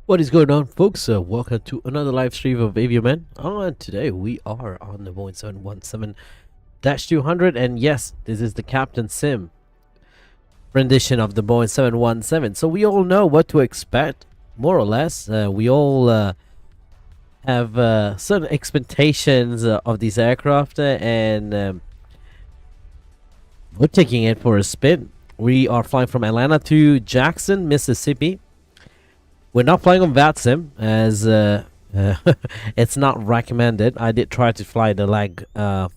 What is going on, folks? Welcome to another live stream of aviation. And today we are on the Boeing 717-200, and yes, this is the captainsim rendition of the Boeing 717. So we all know what to expect, more or less. We all have certain expectations of these aircraft, and we're taking it for a spin. We are flying from Atlanta to Jackson, Mississippi. We're not flying on VATSIM as it's not recommended. I did try to fly the leg, the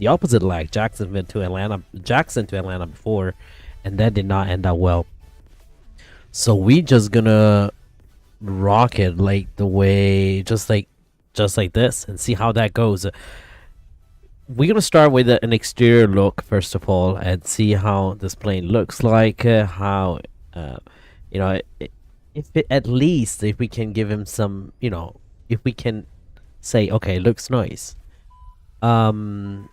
opposite leg, Jackson to Atlanta before, and that did not end up well. So we just gonna rock it like the way, just like this, and see how that goes. We're gonna start with an exterior look first of all, and see how this plane looks like. How you know. At least if we can give him some, if we can say, okay, looks nice. And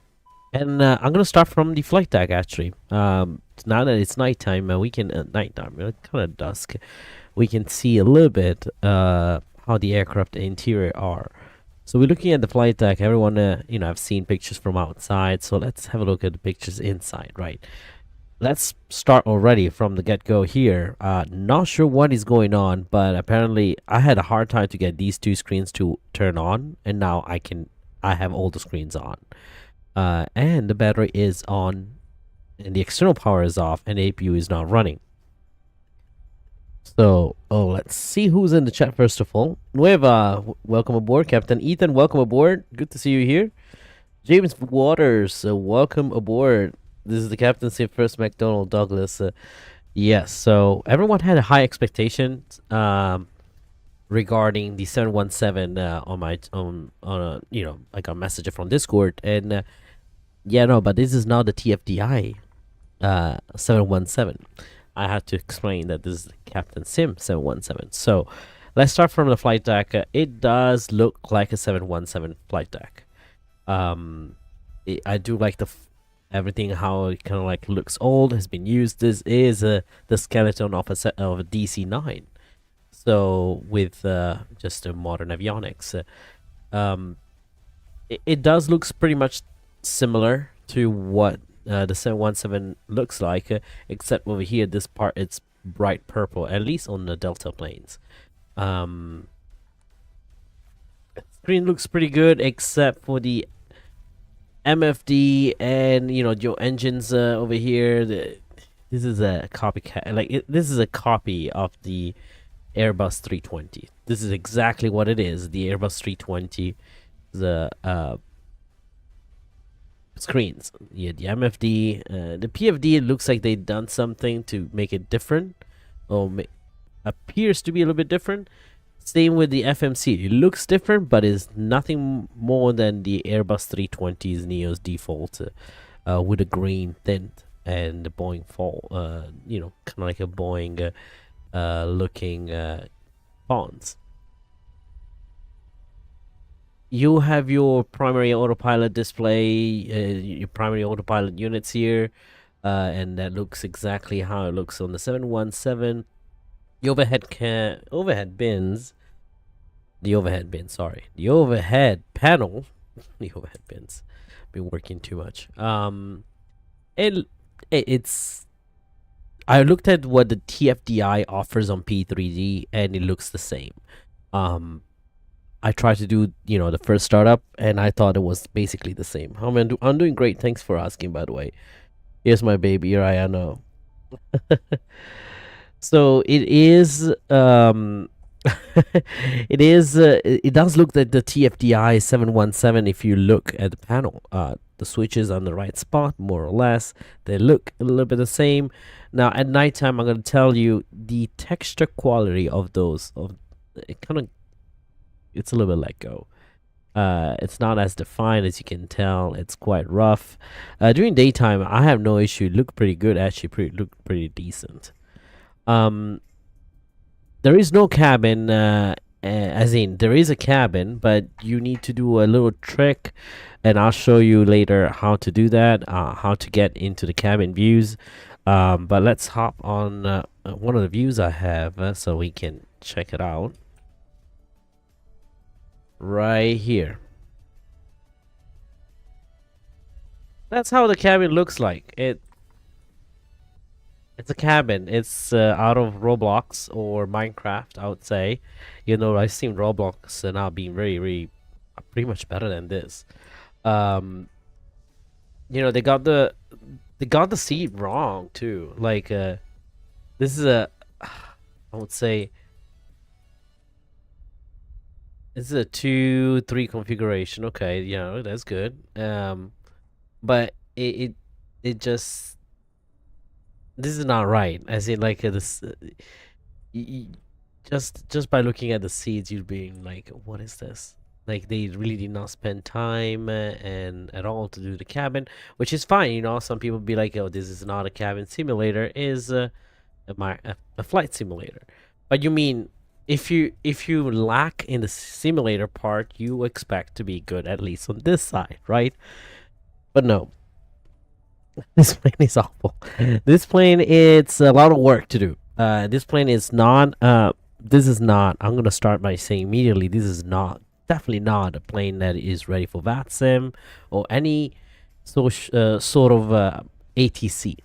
I'm gonna start from the flight deck actually. Now that it's nighttime, we can nighttime, kind of dusk, we can see a little bit how the aircraft interior are. So we're looking at the flight deck. Everyone, I've seen pictures from outside, so let's have a look at the pictures inside, right? Let's start already from the get-go here. Not sure what is going on, but apparently I had a hard time to get these two screens to turn on, and now I have all the screens on. And the battery is on, and the external power is off, and the APU is not running. So, let's see who's in the chat first of all. Nueva, welcome aboard. Captain Ethan, welcome aboard. Good to see you here. James Waters, welcome aboard. This is the captaincy first, McDonnell Douglas. Yes, so everyone had a high expectation regarding the 717 on my like a message from Discord, and but this is not the TFDI 717. I had to explain that this is the captainsim 717. So let's start from the flight deck. It does look like a 717 flight deck. I do like everything, how it kind of like looks old, has been used. This is the skeleton of a DC-9, so with just a modern avionics. It does looks pretty much similar to what the 717 looks like, except over here this part it's bright purple, at least on the Delta planes. Screen looks pretty good except for the MFD and your engines over here. This is a copycat, this is a copy of the Airbus 320. This is exactly what it is. The Airbus 320, the screens, the MFD, the PFD. It looks like they've done something to make it different, or appears to be a little bit different. Same with the FMC. It looks different, but is nothing more than the Airbus 320's Neo's default, with a green tint and the Boeing fall, kind of like a Boeing looking fonts. You have your primary autopilot display, your primary autopilot units here, and that looks exactly how it looks on the 717. The overhead bins, the overhead panel, the overhead bins, been working too much. It's, I looked at what the TFDI offers on P3D, and it looks the same. I tried to do, the first startup, and I thought it was basically the same. I'm doing great. Thanks for asking, by the way. Here's my baby, Uriah. No. So it is it does look like the TFDI 717. If you look at the panel, the switches on the right spot, more or less, they look a little bit the same. Now at nighttime, I'm going to tell you the texture quality of those, it's a little bit let go. It's not as defined as you can tell. It's quite rough. During daytime, I have no issue. Look pretty good actually. Look pretty decent. Um, there is no cabin. As in, there is a cabin, but you need to do a little trick, and I'll show you later how to do that. How to get into the cabin views. But let's hop on one of the views I have so we can check it out. Right here. That's how the cabin looks like. It's a cabin. It's out of Roblox or Minecraft, I would say. You know, I've seen Roblox now being very pretty much better than this. You know, they got the seat wrong too. Like this is a I would say this is a 2-3 configuration. Okay, yeah, that's good. But it just, this is not right. As in, like this, just by looking at the seeds, you're being like, what is this? Like they really did not spend time and at all to do the cabin, which is fine. You know, some people be like, oh, this is not a cabin simulator, is a flight simulator. But you mean if you lack in the simulator part, you expect to be good at least on this side, right? But no, this plane is awful. This plane, it's a lot of work to do. This plane is not. This is not. I'm gonna start by saying immediately, this is not, definitely not a plane that is ready for VATSIM or any sort of ATC.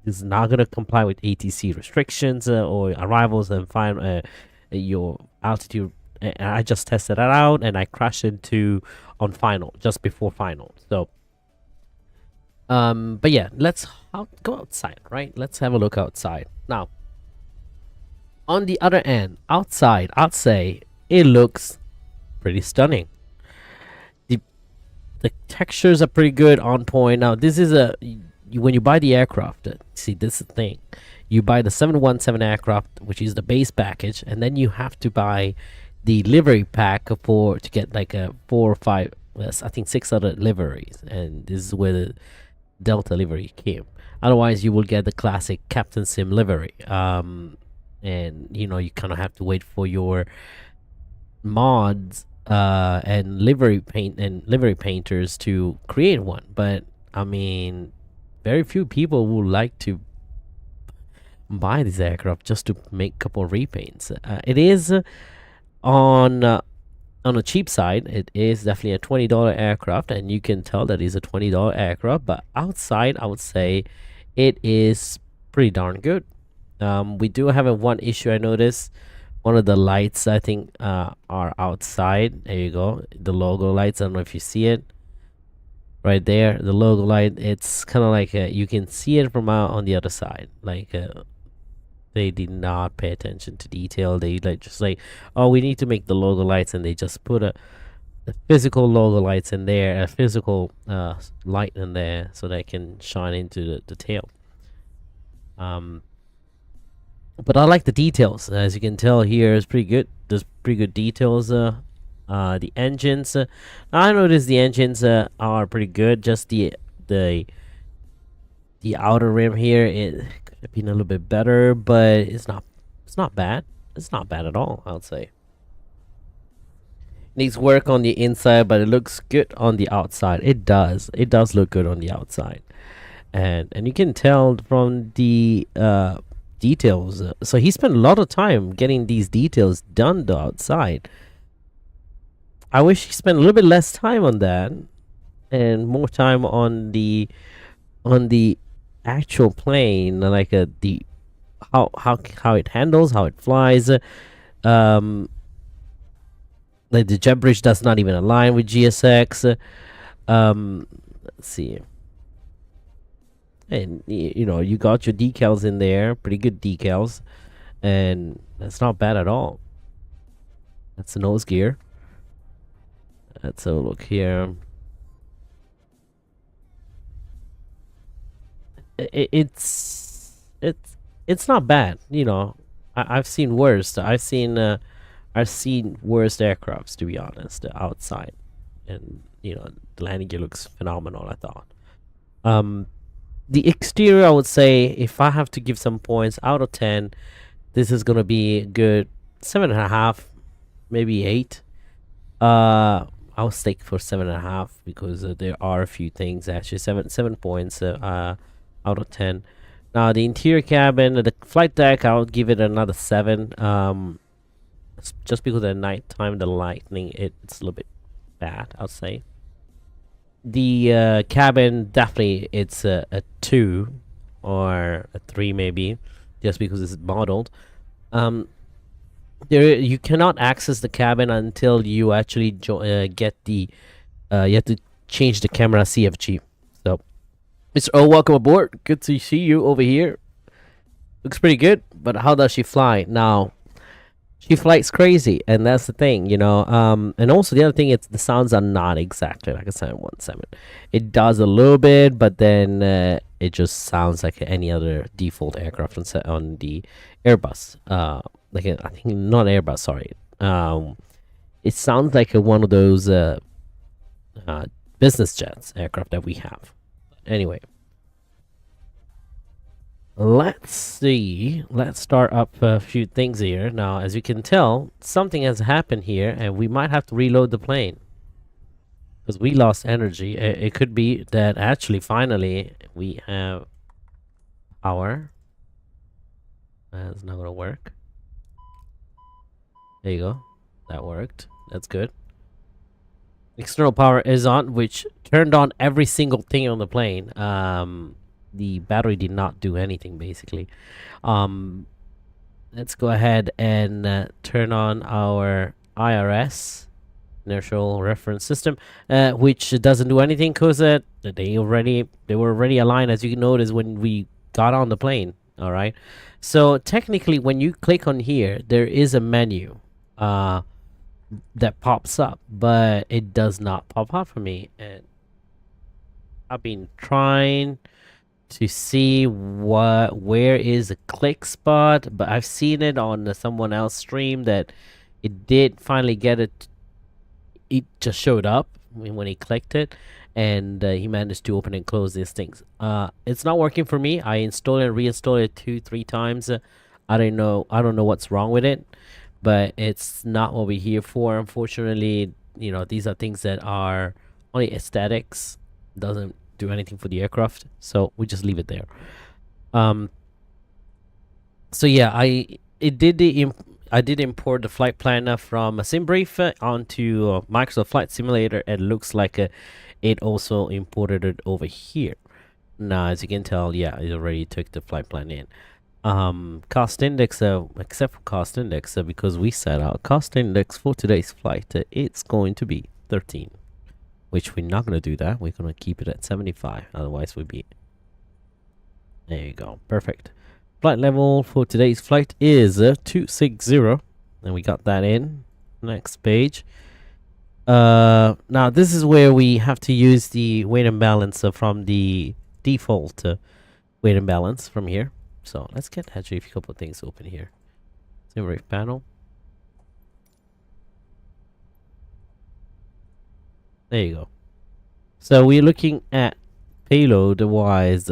This is not gonna comply with ATC restrictions or arrivals and find your altitude. And I just tested that out, and I crashed into on final just before final. So. But yeah, let's go outside, right? Let's have a look outside. Now, on the other end, outside, I'd say it looks pretty stunning. The textures are pretty good, on point. Now, this is when you buy the aircraft, see, this is the thing. You buy the 717 aircraft, which is the base package, and then you have to buy the livery pack to get like a 4 or 5, I think 6 other liveries, and this is where the Delta livery came. Otherwise, you will get the classic captainsim livery. And you know, you kind of have to wait for your mods and livery painters to create one. But I mean, very few people would like to buy this aircraft just to make a couple of repaints. It is on a cheap side. It is definitely a $20 aircraft, and you can tell that it's a $20 aircraft. But outside, I would say it is pretty darn good. We do have one issue I noticed. One of the lights, I think, are outside. There you go, the logo lights. I don't know if you see it right there, the logo light. It's kind of like you can see it from out on the other side. Like they did not pay attention to detail. They just like, oh, we need to make the logo lights, and they just put the physical logo lights in there, a physical light in there, so they can shine into the tail. But I like the details. As you can tell here, it's pretty good. There's pretty good details. The engines, I noticed the engines are pretty good. Just the outer rim here, it could have been a little bit better, but it's not bad. It's not bad at all, I would say. Needs work on the inside, but it looks good on the outside. It does look good on the outside, and you can tell from the details. So he spent a lot of time getting these details done to outside. I wish he spent a little bit less time on that and more time on the actual plane, like the how it handles, how it flies. Like the jet bridge does not even align with GSX. Let's see. And you know, you got your decals in there, pretty good decals, and that's not bad at all. That's the nose gear. Let's have a look here. It's not bad. You know, I've seen worse. I've seen worse aircrafts, to be honest, outside. and you know the landing gear looks phenomenal. I thought. The exterior, I would say, if I have to give some points out of 10, this is gonna be a good 7.5, maybe 8. I'll stick for 7.5 because there are a few things actually. 7 points out of 10. Now the interior cabin, the flight deck, I'll give it another 7. Just because at night time the lightning it's a little bit bad, I'll say. The cabin, definitely it's a 2 or a 3 maybe, just because it's modeled. There you cannot access the cabin until you actually get the you have to change the camera CFG. So Mr. O, welcome aboard. Good to see you over here. Looks pretty good, but how does she fly? Now she flies crazy, and that's the thing, you know. And also the other thing, it's the sounds are not exactly like a 717. It does a little bit, but then it just sounds like any other default aircraft on the Airbus. Like I think not Airbus, sorry. It sounds like one of those business jets aircraft that we have. Anyway, let's see. Let's start up a few things here. Now, as you can tell, something has happened here, and we might have to reload the plane because we lost energy. It could be that actually, finally, we have power. That's not gonna work. There you go. That worked. That's good. External power is on, which turned on every single thing on the plane. The battery did not do anything, basically. Let's go ahead and turn on our IRS, inertial reference system, which doesn't do anything because they were already aligned, as you can notice when we got on the plane. All right. So technically, when you click on here, there is a menu that pops up, but it does not pop up for me. And I've been trying to see where is a click spot, but I've seen it on someone else stream that it did finally get it. It just showed up when he clicked it, and he managed to open and close these things. It's not working for me. I installed and reinstalled it 2-3 times. I don't know what's wrong with it, but it's not what we're here for, unfortunately. You know, these are things that are only aesthetics, doesn't do anything for the aircraft, so we just leave it there. So yeah, I did import the flight planner from a SimBrief onto Microsoft Flight Simulator, and looks like it also imported it over here. Now, as you can tell, yeah, it already took the flight plan in. Cost index, except for cost index, because we set out cost index for today's flight, it's going to be 13, which we're not going to do that. We're going to keep it at 75, otherwise we'd be... There you go, perfect. Flight level for today's flight is 260, and we got that in. Next page. Now this is where we have to use the weight and balance from the default weight and balance from here. So let's get actually a couple of things open here. SimBrief panel. There you go. So we're looking at payload wise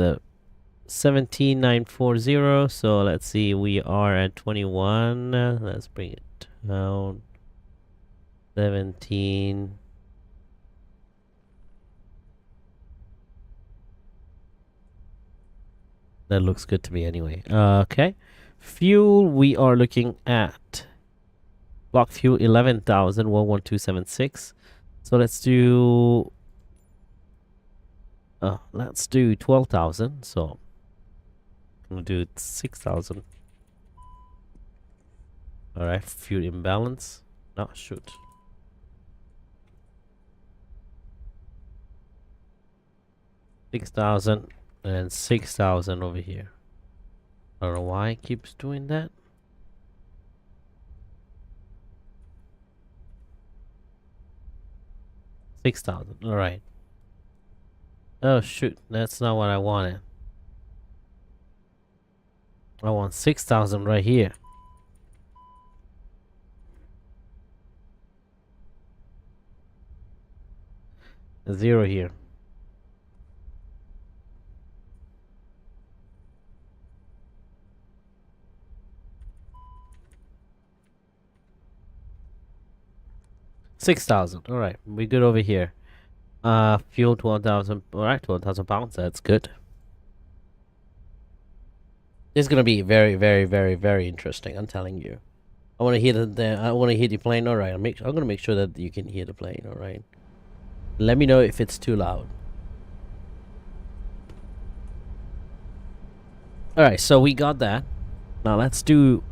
17940. So let's see, we are at 21. Let's bring it down. 17. That looks good to me anyway. Okay. Fuel, we are looking at block fuel 11,000, 11276. So let's do 12,000. So I'm gonna do 6,000. All right, fuel imbalance. No, shoot. $6,000 and 6,000 over here. I don't know why it keeps doing that. $6,000. All right. Oh shoot, that's not what I wanted. I want 6,000 right here. 0 here. $6,000. All right, we good over here. Fuel 12,000. All right, 12,000 pounds. That's good. It's gonna be very, very, very, very interesting. I'm telling you. I want to hear I want to hear the plane. All right, I'm gonna make sure that you can hear the plane. All right. Let me know if it's too loud. All right, so we got that. Now let's do.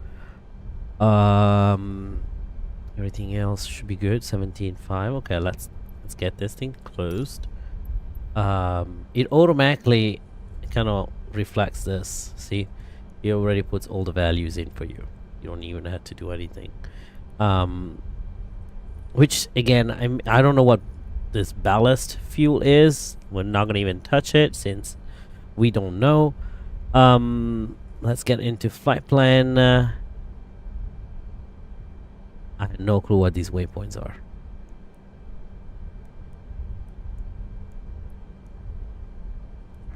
Everything else should be good. 17.5. Okay, let's get this thing closed. It automatically kind of reflects this. See, it already puts all the values in for you. You don't even have to do anything. Which again, I don't know what this ballast fuel is. We're not gonna even touch it since we don't know. Let's get into flight plan. I have no clue what these waypoints are.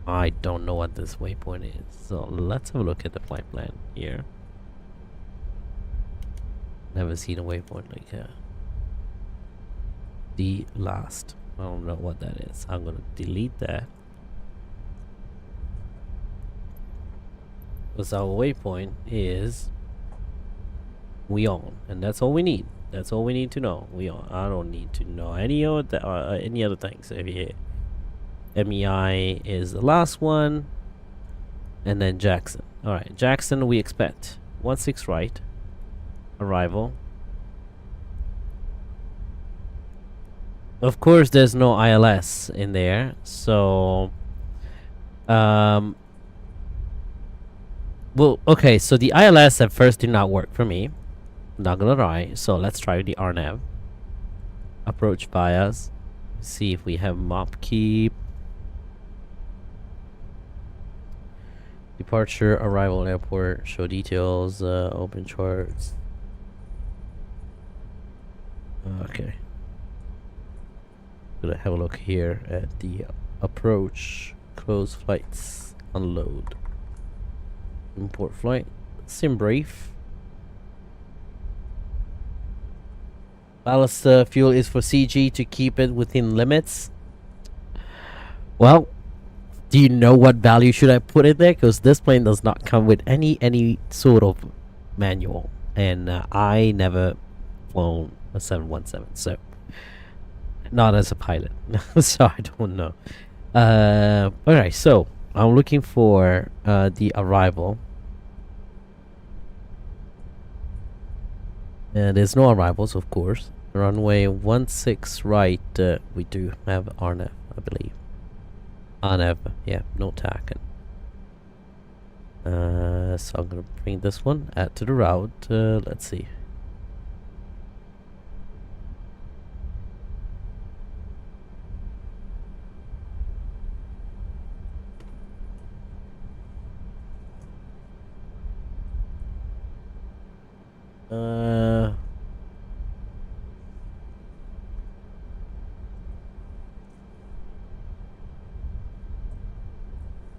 I don't know what this waypoint is. So let's have a look at the flight plan here. Never seen a waypoint like the last. I don't know what that is. I'm gonna delete that. Because our waypoint is we on, and that's all we need. That's all we need to know. We on. I don't need to know any other things over here. MEI is the last one, and then Jackson. All right, Jackson. We expect 16 right. Arrival. Of course, there's no ILS in there, so well, okay. So the ILS at first did not work for me. Not gonna lie. So let's try the RNAV. Approach bias. See if we have mop keep. Departure, arrival, airport. Show details. Open charts. Okay. Gonna have a look here at the approach. Close flights. Unload. Import flight. Sim brief. Ballast fuel is for CG to keep it within limits. Well, do you know what value should I put in there? Because this plane does not come with any sort of manual, and I never flown a 717, so not as a pilot, so I don't know. Alright, so I'm looking for the arrival. And there's no arrivals, of course. Runway 16 right. We do have RNAV, I believe. RNAV, yeah, no tacking. So I'm gonna bring this one, add to the route. Let's see.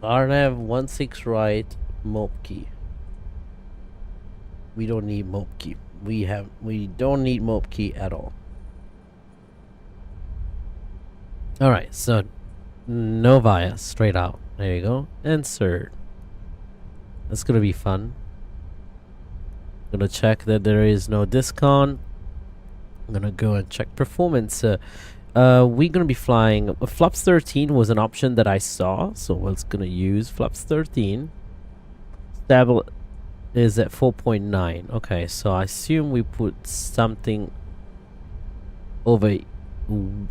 RNAV 16 right, mope key. We don't need mope key. We don't need mope key at all. Alright, so no bias, straight out. There you go. Insert. That's gonna be fun. Gonna check that there is no discount. I'm gonna go and check performance. We're gonna be flying. Flaps 13 was an option that I saw, so we're gonna use Flaps 13. Stable is at 4.9. Okay, so I assume we put something over.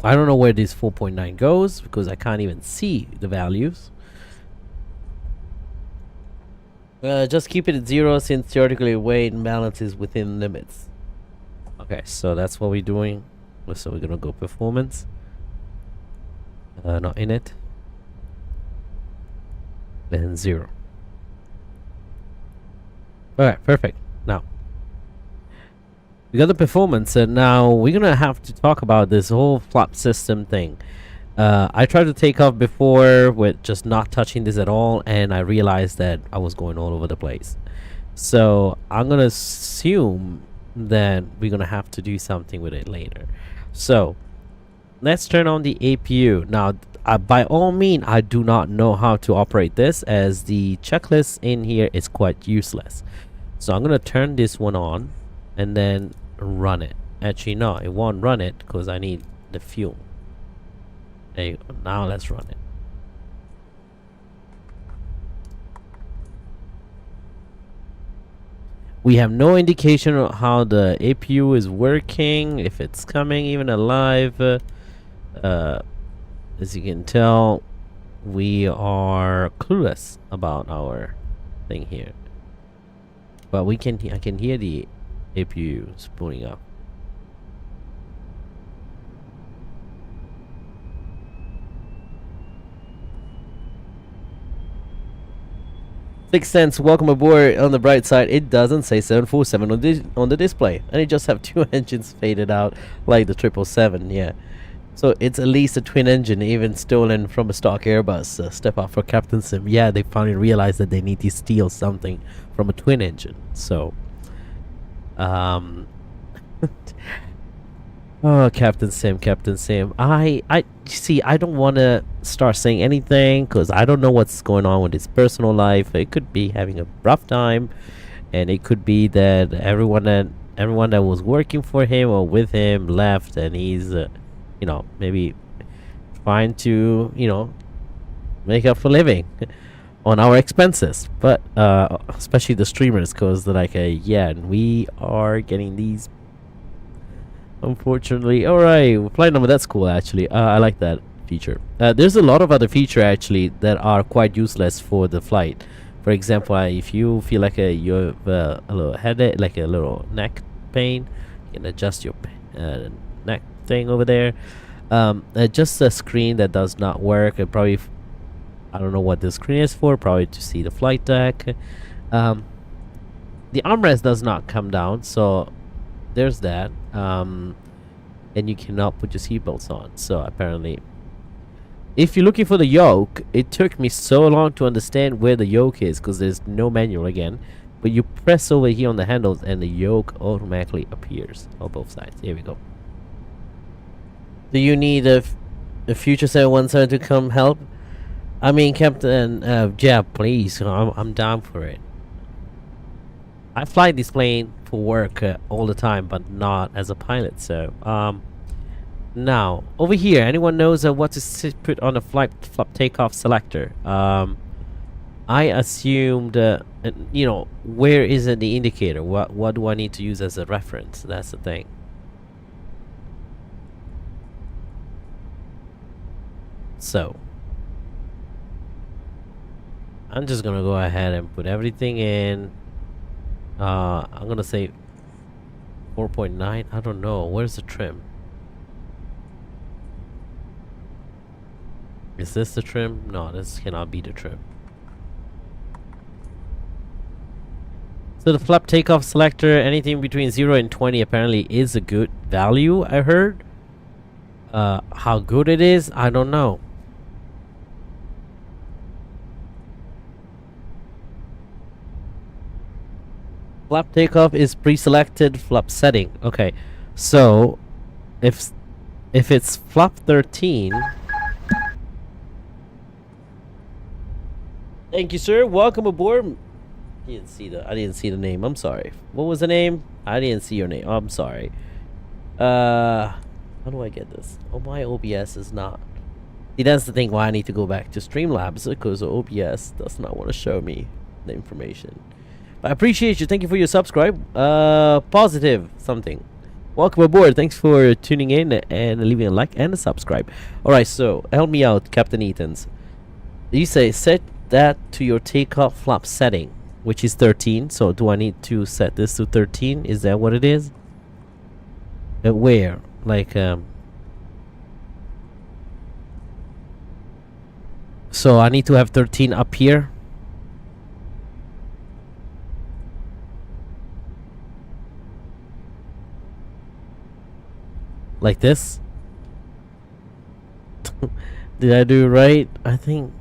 I don't know where this 4.9 goes because I can't even see the values. Just keep it at 0 since theoretically weight and balance is within limits. Okay, so that's what we're doing. So we're gonna go performance. Not in it. Then 0. Alright, perfect. Now we got the performance, and now we're gonna have to talk about this whole flap system thing. I tried to take off before with just not touching this at all, and I realized that I was going all over the place. So I'm gonna assume that we're gonna have to do something with it later. So let's turn on the APU. Now, by all means, I do not know how to operate this, as the checklist in here is quite useless. So I'm gonna turn this one on and then run it. Actually, no, it won't run it because I need the fuel. There you go. Now let's run it. We have no indication of how the APU is working, if it's coming even alive. As you can tell, we are clueless about our thing here. But I can hear the APU spooling up. Sixth Sense, welcome aboard. On the bright side, it doesn't say 747 on the display, and it just have 2 engines faded out like the 777. Yeah, so it's at least a twin engine, even stolen from a stock Airbus. Step up for captainsim. Yeah, they finally realized that they need to steal something from a twin engine. So, oh, captainsim. I see. I don't want to start saying anything because I don't know what's going on with his personal life. It could be having a rough time, and it could be that everyone that was working for him or with him left, and he's, maybe trying to, make up for living on our expenses. But especially the streamers, because yeah, and we are getting these. Unfortunately, alright, flight number, that's cool actually. I like that feature. There's a lot of other feature actually that are quite useless for the flight. For example, if you feel like you have a little headache, like a little neck pain, you can adjust your neck thing over there. Just a screen that does not work. I don't know what the screen is for, probably to see the flight deck. The armrest does not come down, so there's that. And you cannot put your seatbelts on. So apparently, if you're looking for the yoke, it took me so long to understand where the yoke is because there's no manual again. But you press over here on the handles and the yoke automatically appears on both sides. Here we go. Do you need a future 717 to come help? I mean, Captain, yeah, please. I'm down for it. I fly this plane for work all the time, but not as a pilot. So, now over here, anyone knows what to put on a flap takeoff selector? I assumed, where is it the indicator? What do I need to use as a reference? That's the thing. So, I'm just gonna go ahead and put everything in. I'm gonna say 4.9. I don't know. Where's the trim? Is this the trim? No, this cannot be the trim. So the flap takeoff selector, anything between 0 and 20 apparently is a good value, I heard. How good it is, I don't know. Flap takeoff is pre-selected flap setting. Okay, so if it's flap 13. Thank you, sir. Welcome aboard. I didn't see the name. I'm sorry. What was the name? I didn't see your name. I'm sorry. How do I get this? Oh, my OBS is not. See, that's the thing why I need to go back to Streamlabs, because the OBS does not want to show me the information. I appreciate you. Thank you for your subscribe. Positive something. Welcome aboard. Thanks for tuning in and leaving a like and a subscribe. Alright, so help me out, Captain Ethans. You say set that to your takeoff flap setting, which is 13. So do I need to set this to 13? Is that what it is? Where? Like, so I need to have 13 up here. Like this. Did I do right? I think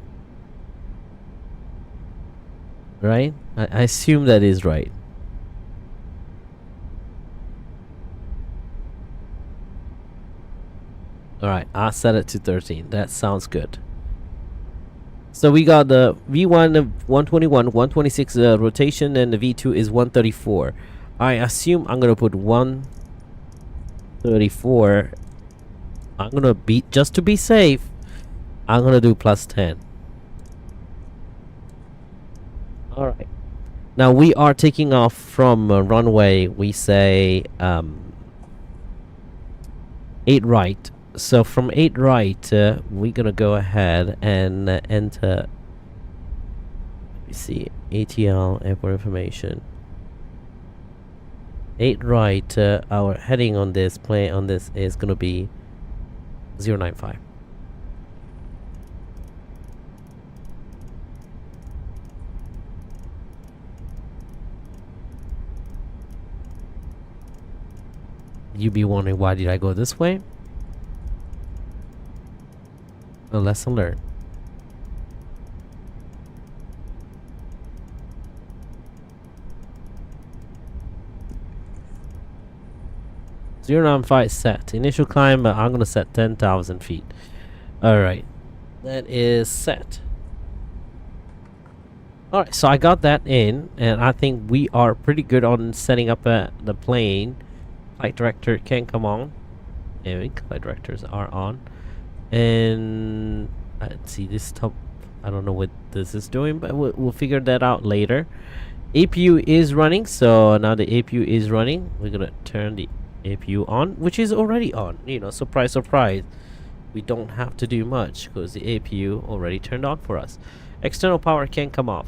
right. I assume that is right. All right, I'll set it to 13. That sounds good. So we got the V1 of 121, 126 rotation, and the V2 is 134. I assume I'm gonna put 134. I'm gonna be, just to be safe, I'm gonna do plus 10. All right. Now we are taking off from runway. We say 8 right. So from 8 right, we're gonna go ahead and enter. Let me see, ATL airport information. 8 right. Our heading on this plane on this is gonna be 095. You be wondering why did I go this way? A lesson learned. Zero 095 set. Initial climb, I'm gonna set 10,000 feet. Alright. That is set. Alright, so I got that in, and I think we are pretty good on setting up the plane. Flight director can come on. Anyway, flight directors are on. And let's see this top. I don't know what this is doing, but we'll figure that out later. APU is running, so now the APU is running. We're gonna turn the APU on, which is already on. You know, surprise, surprise. We don't have to do much because the APU already turned on for us. External power can come off.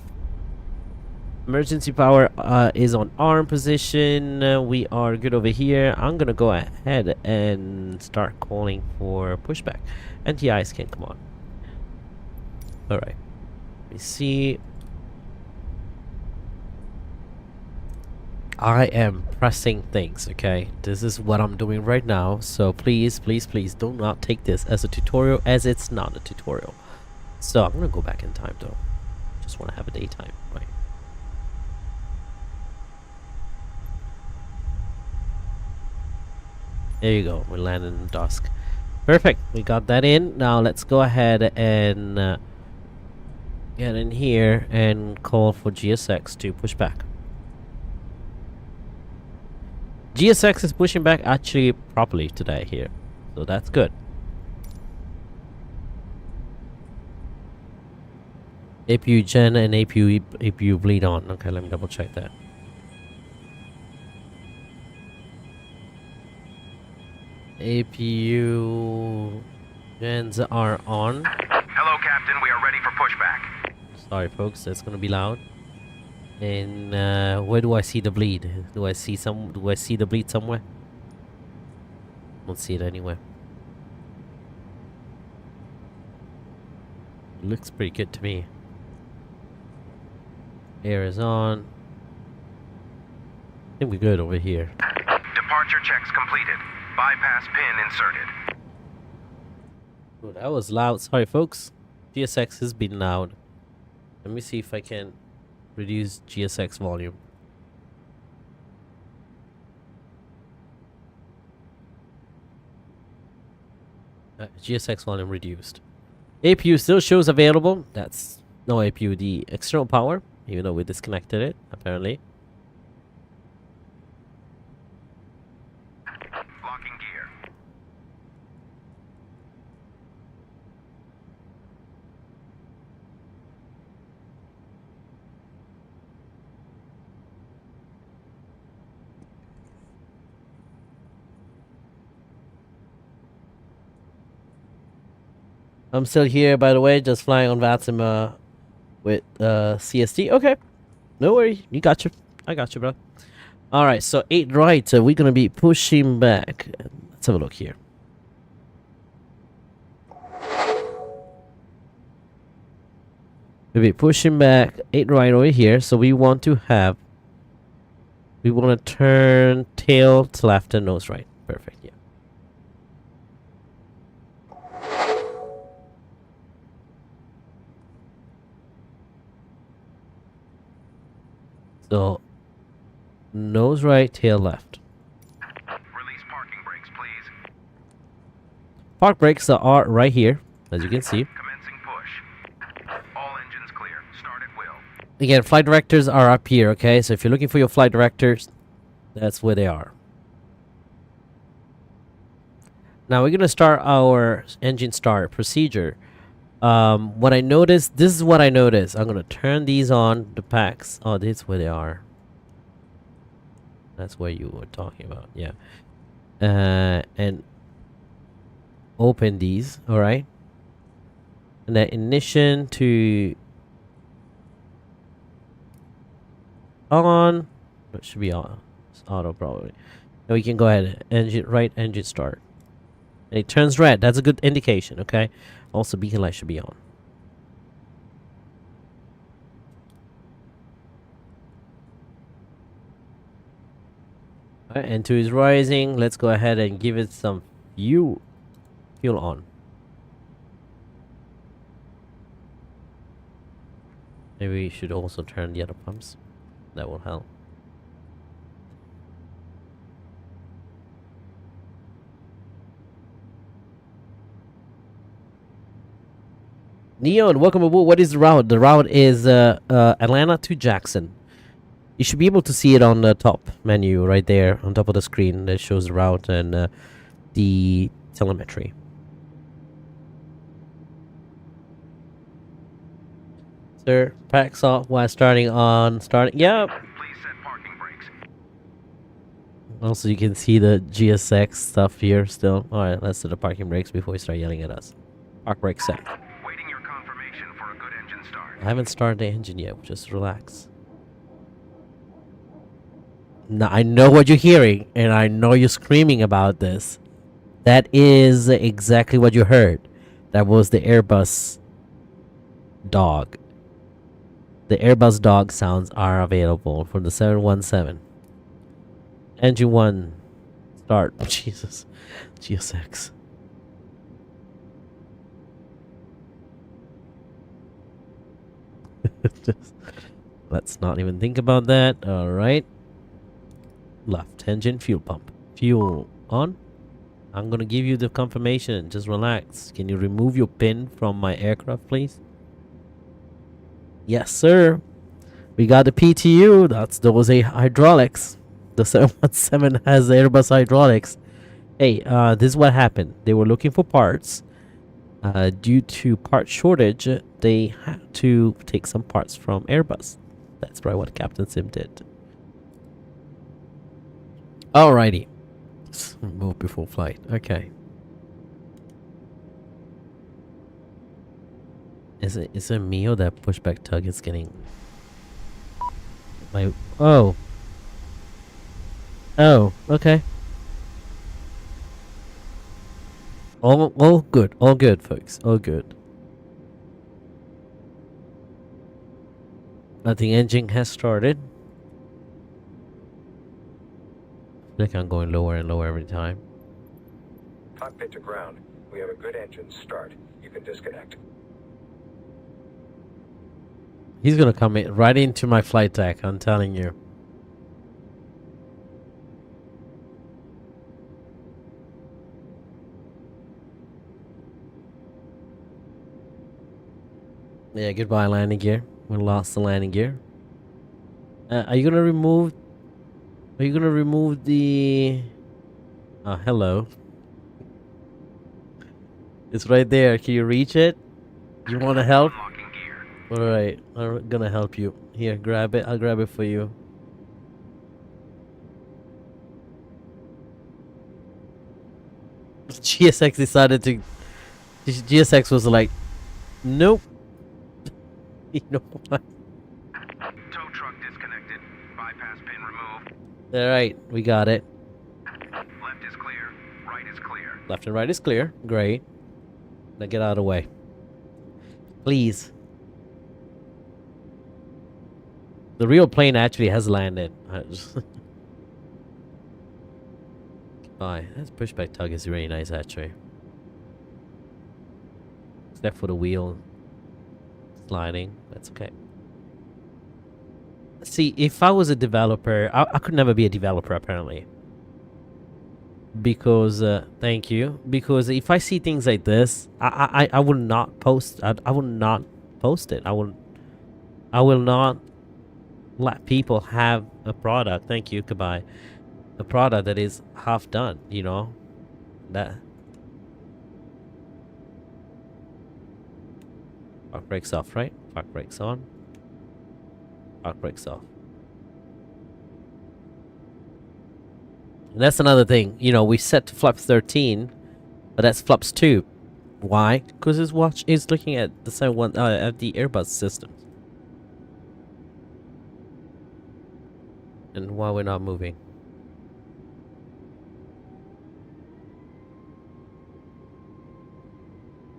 Emergency power is on arm position. We are good over here. I'm gonna go ahead and start calling for pushback. NTIs can come on. Alright. Let me see. I am pressing things, okay? This is what I'm doing right now. So please, please, please do not take this as a tutorial, as it's not a tutorial. So I'm gonna go back in time though. Just wanna have a daytime, right? There you go. We landed in dusk. Perfect. We got that in. Now let's go ahead and get in here and call for GSX to push back. GSX is pushing back actually properly today here, so that's good. APU gen and APU bleed on. Okay, let me double check that. APU gens are on. Hello, Captain. We are ready for pushback. Sorry, folks. That's gonna be loud. And where do I see the bleed? Do I see the bleed somewhere? Don't see it anywhere. It looks pretty good to me. Air is on. I think we're good over here. Departure checks completed. Bypass pin inserted. Oh, that was loud. Sorry, folks. GSX has been loud. Let me see if I can reduce GSX volume. GSX volume reduced. APU still shows available. That's no APU. The external power, even though we disconnected it, apparently. Locking gear. I'm still here, by the way, just flying on VATSIM with CST. Okay, no worry, you got you. I got you, bro. All right, so 8 right. We're gonna be pushing back. Let's have a look here. We'll be pushing back 8 right over here. So we want to have. We want to turn tail to left and nose right. Perfect. Yeah. So, nose right, tail left. Release parking brakes, please. Park brakes are right here, as you can see. Commencing push. All engines clear. Start at will. Again, flight directors are up here, okay? So if you're looking for your flight directors, that's where they are. Now we're going to start our engine start procedure. What I noticed, this is what I noticed. I'm going to turn these on, the packs. Oh, this is where they are. That's where you were talking about, yeah. And open these, all right? And then ignition to on. It should be on. It's auto probably. And we can go ahead and engine start. And it turns red. That's a good indication, okay? Also, beacon light should be on. Alright, N2 is rising. Let's go ahead and give it some fuel on. Maybe we should also turn the other pumps. That will help. Neon, welcome aboard. What is the route? The route is Atlanta to Jackson. You should be able to see it on the top menu right there on top of the screen that shows the route and the telemetry. Sir, packs off while starting. Yep. Please set parking brakes. Also, you can see the GSX stuff here still. Alright, let's do the parking brakes before we start yelling at us. Park brake set. Waiting your confirmation for a good engine start. I haven't started the engine yet. Just relax. Now, I know what you're hearing, and I know you're screaming about this. That is exactly what you heard. That was the Airbus dog. The Airbus dog sounds are available for the 717. Engine 1. Start. Jesus. GSX. Just, let's not even think about that. Alright. Left engine fuel pump. Fuel on. I'm gonna give you the confirmation. Just relax. Can you remove your pin from my aircraft, please? Yes, sir. We got the PTU. Those hydraulics. The 717 has Airbus hydraulics. Hey, this is what happened. They were looking for parts. Due to part shortage, they had to take some parts from Airbus. That's probably what captainsim did. Alrighty. Let's move before flight. Okay. Is it me or that pushback tug is getting my oh okay. All good folks, all good. I think engine has started. I feel like I'm going lower and lower every time. Cockpit to ground. We have a good engine start. You can disconnect. He's gonna come in right into my flight deck, I'm telling you. Yeah, goodbye landing gear. We lost the landing gear. Are you gonna remove the hello. It's right there. Can you reach it? You wanna help? Unlocking gear. Alright, I'm gonna help you. Here, grab it. I'll grab it for you. GSX decided to... GSX was like, nope. You know what? Tow truck disconnected. Bypass pin removed. Alright, we got it. Left is clear. Right is clear. Left and right is clear. Great. Now get out of the way. Please. The real plane actually has landed. Bye. This pushback tug is really nice actually. Except for the wheel sliding. That's okay. See, if I was a developer, I could never be a developer apparently. Because thank you. Because if I see things like this, I will not post. I will not post it. I will not let people have a product. Thank you. Goodbye. A product that is half done. You know that. Park brakes off, right? Park brakes on. Park brakes off. And that's another thing. You know, we set to flaps 13, but that's flaps 2. Why? Because his watch is looking at the same one at the Airbus systems. And why we're not moving?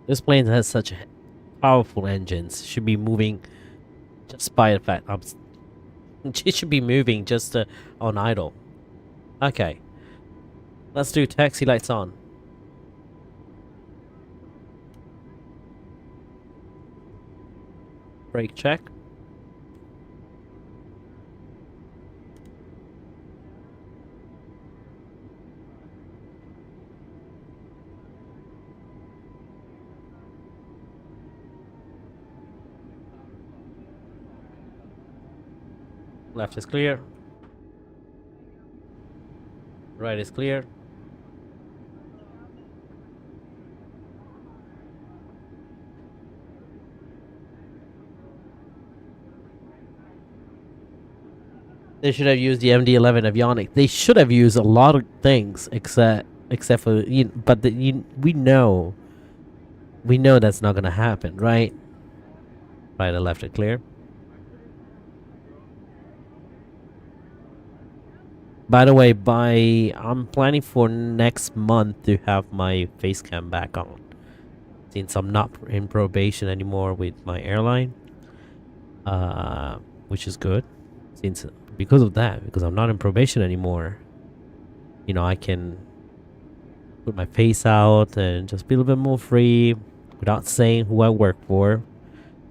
This plane has such powerful engines. Should be moving just by the fact it should be moving just on idle. Okay. Let's do taxi lights on. Brake check. Left is clear. Right is clear. They should have used the MD-11 avionic. They should have used a lot of things except for but we know that's not gonna happen, right? Right and left are clear. By the way, I'm planning for next month to have my face cam back on, since I'm not in probation anymore with my airline, which is good. Since because I'm not in probation anymore, you know, I can put my face out and just be a little bit more free without saying who I work for.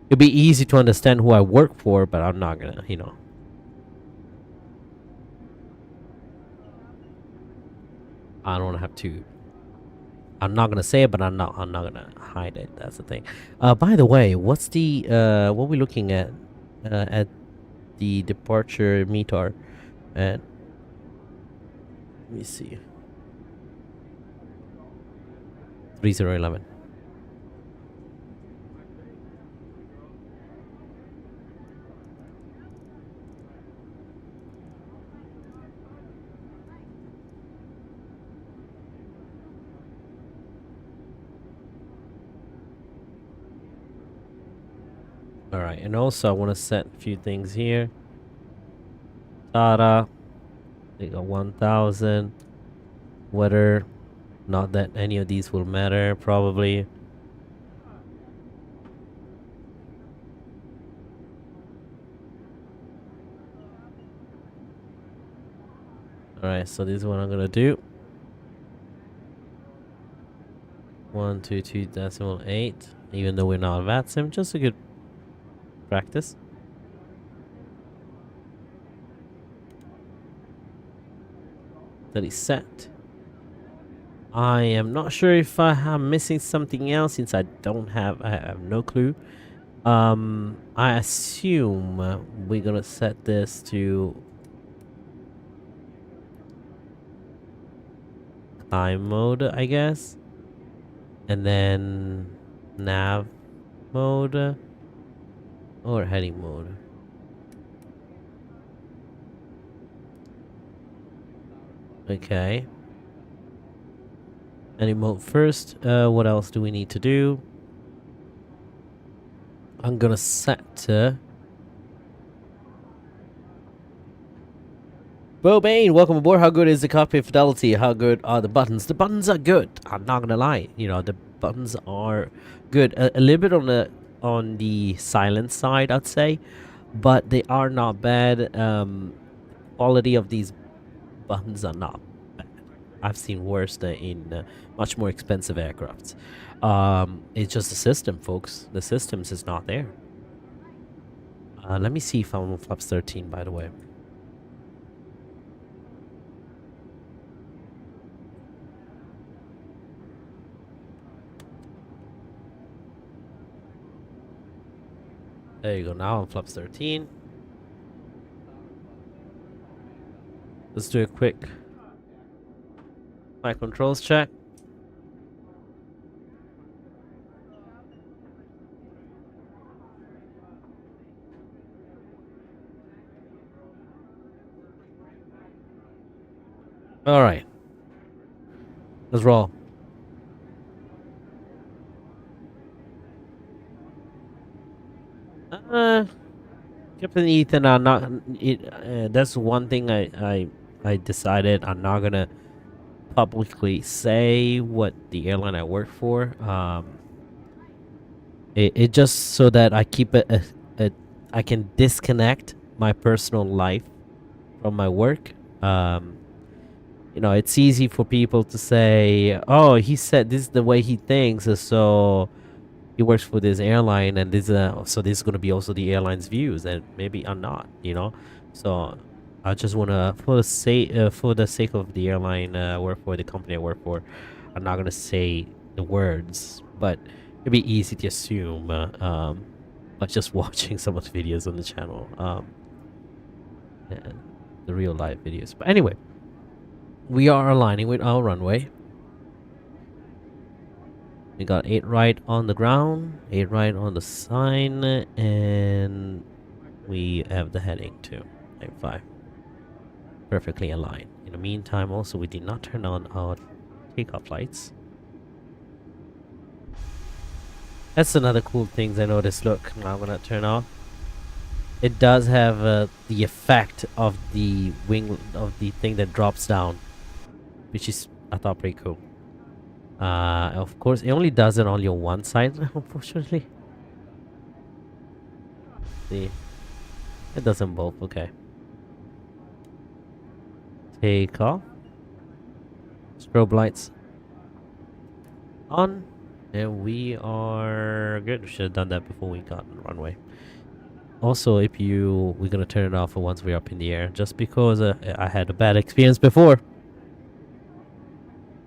It'll be easy to understand who I work for, but I'm not gonna, you know. I don't have to. I'm not gonna say it, but I'm not gonna hide it. That's the thing. By the way, what's the what we're looking at the departure METAR at? Let me see. 3011. Alright, and also I want to set a few things here. Tara. They got 1000. Weather. Not that any of these will matter, probably. Alright, so this is what I'm gonna do. 122.8. Even though we're not VATSIM, just a good practice. That is set. I am not sure if I am missing something else, since I have no clue. I assume we're gonna set this to climb mode, I guess, and then nav mode or heading mode. Okay. Heading mode first. What else do we need to do? I'm gonna set Bo Bain, welcome aboard. How good is the cockpit fidelity? How good are the buttons? The buttons are good. I'm not gonna lie. You know, the buttons are good. A little bit on the silent side, I'd say, but they are not bad. Quality of these buttons are not bad. I've seen worse in much more expensive aircrafts. It's just the system, folks. The systems is not there. Let me see if I'm on flaps 13, by the way. There you go. Now I'm flaps 13. Let's do a quick flight controls check. All right. Let's roll. Captain Ethan, I'm not. That's one thing I decided I'm not gonna publicly say what the airline I work for. It just so that I keep I can disconnect my personal life from my work. You know, it's easy for people to say, "Oh, he said this is the way he thinks," so he works for this airline, and this so this is gonna be also the airline's views, and maybe I'm not, you know. So I just wanna, for the sake of the airline I work for, the company I work for, I'm not gonna say the words, but it'd be easy to assume, by just watching some of the videos on the channel, and the real live videos. But anyway, we are aligning with our runway. We got 8 right on the ground, 8 right on the sign, and we have the heading to 5. Perfectly aligned. In the meantime, also, we did not turn on our takeoff lights. That's another cool thing I noticed. Look, now I'm gonna turn off. It does have the effect of the wing, of the thing that drops down, which is, I thought, pretty cool. Of course, it only does it on your one side, unfortunately. See, it doesn't both. Okay. Take off. Strobe lights on, and we are good. We should have done that before we got on the runway. Also, we're gonna turn it off once we're up in the air, just because I had a bad experience before.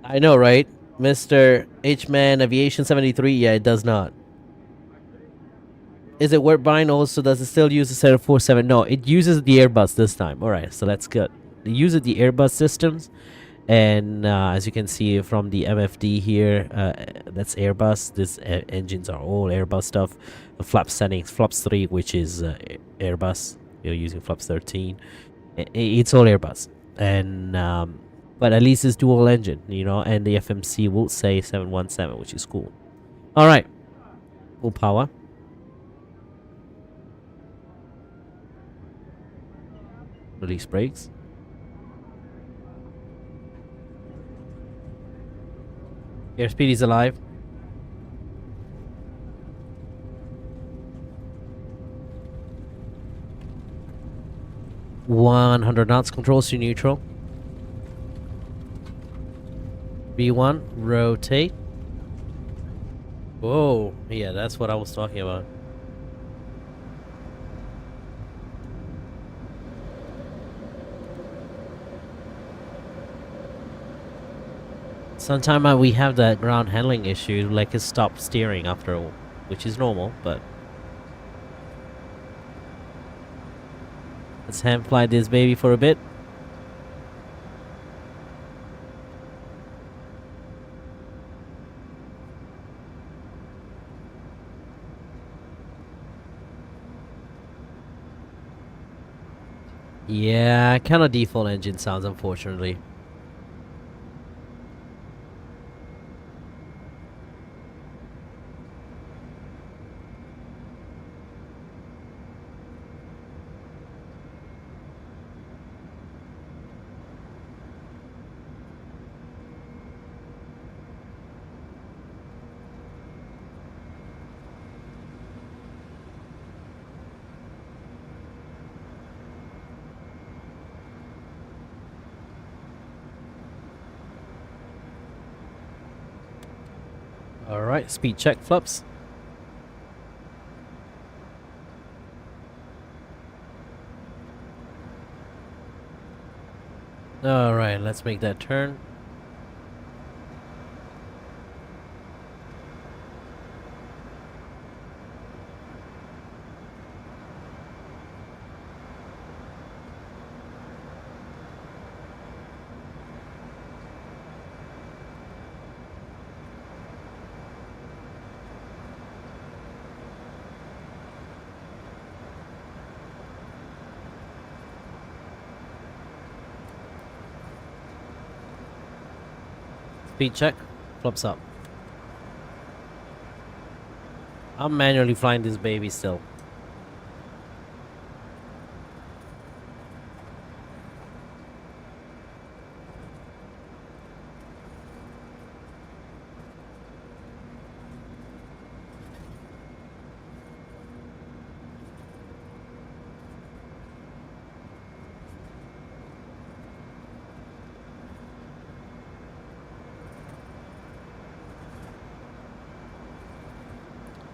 I know, right? Mr. H-Man Aviation 73, yeah, it does not. Is it worth buying also? Does it still use the 747? No, it uses the Airbus this time. Alright, so that's good. It uses the Airbus systems, and as you can see from the MFD here, that's Airbus. These engines are all Airbus stuff. The flap settings, flaps 3, which is Airbus. You're using flaps 13. It's all Airbus. And but at least it's dual engine, you know, and the FMC will say 717, which is cool. All right, full power. Release brakes. Airspeed is alive. $100 knots, controls to neutral. B1, rotate. Whoa, yeah, that's what I was talking about. Sometimes we have that ground handling issue, like it stops steering after all, which is normal, but let's hand fly this baby for a bit. Yeah, kind of default engine sounds, unfortunately. Alright, speed check, flaps. All right, let's make that turn. Speed check, flips up. I'm manually flying this baby still.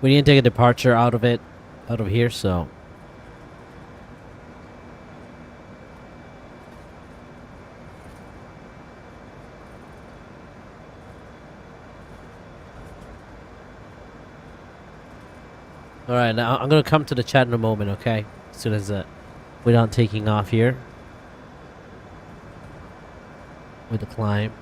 We need to take a departure out of here, so. Alright, now I'm gonna come to the chat in a moment, okay? As soon as we're done taking off here. With the climb.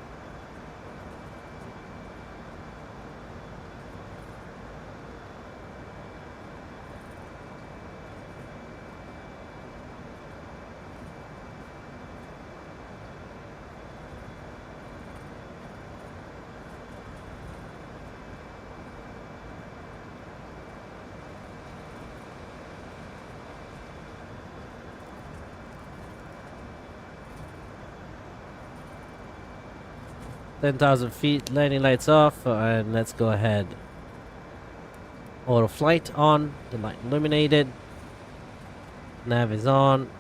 $10,000 feet, landing lights off, and let's go ahead. Auto flight on, the light illuminated. Nav is on.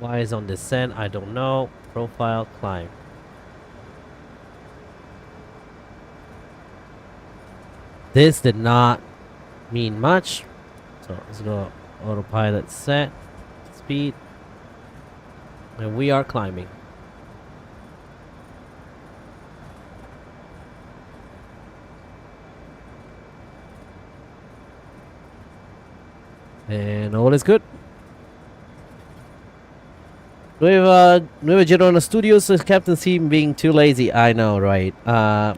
Y is on descent, I don't know. Profile, climb. This did not mean much. So let's go autopilot set, speed. And we are climbing. And all is good. Nueva Girona Studios says captainsim being too lazy. I know, right? I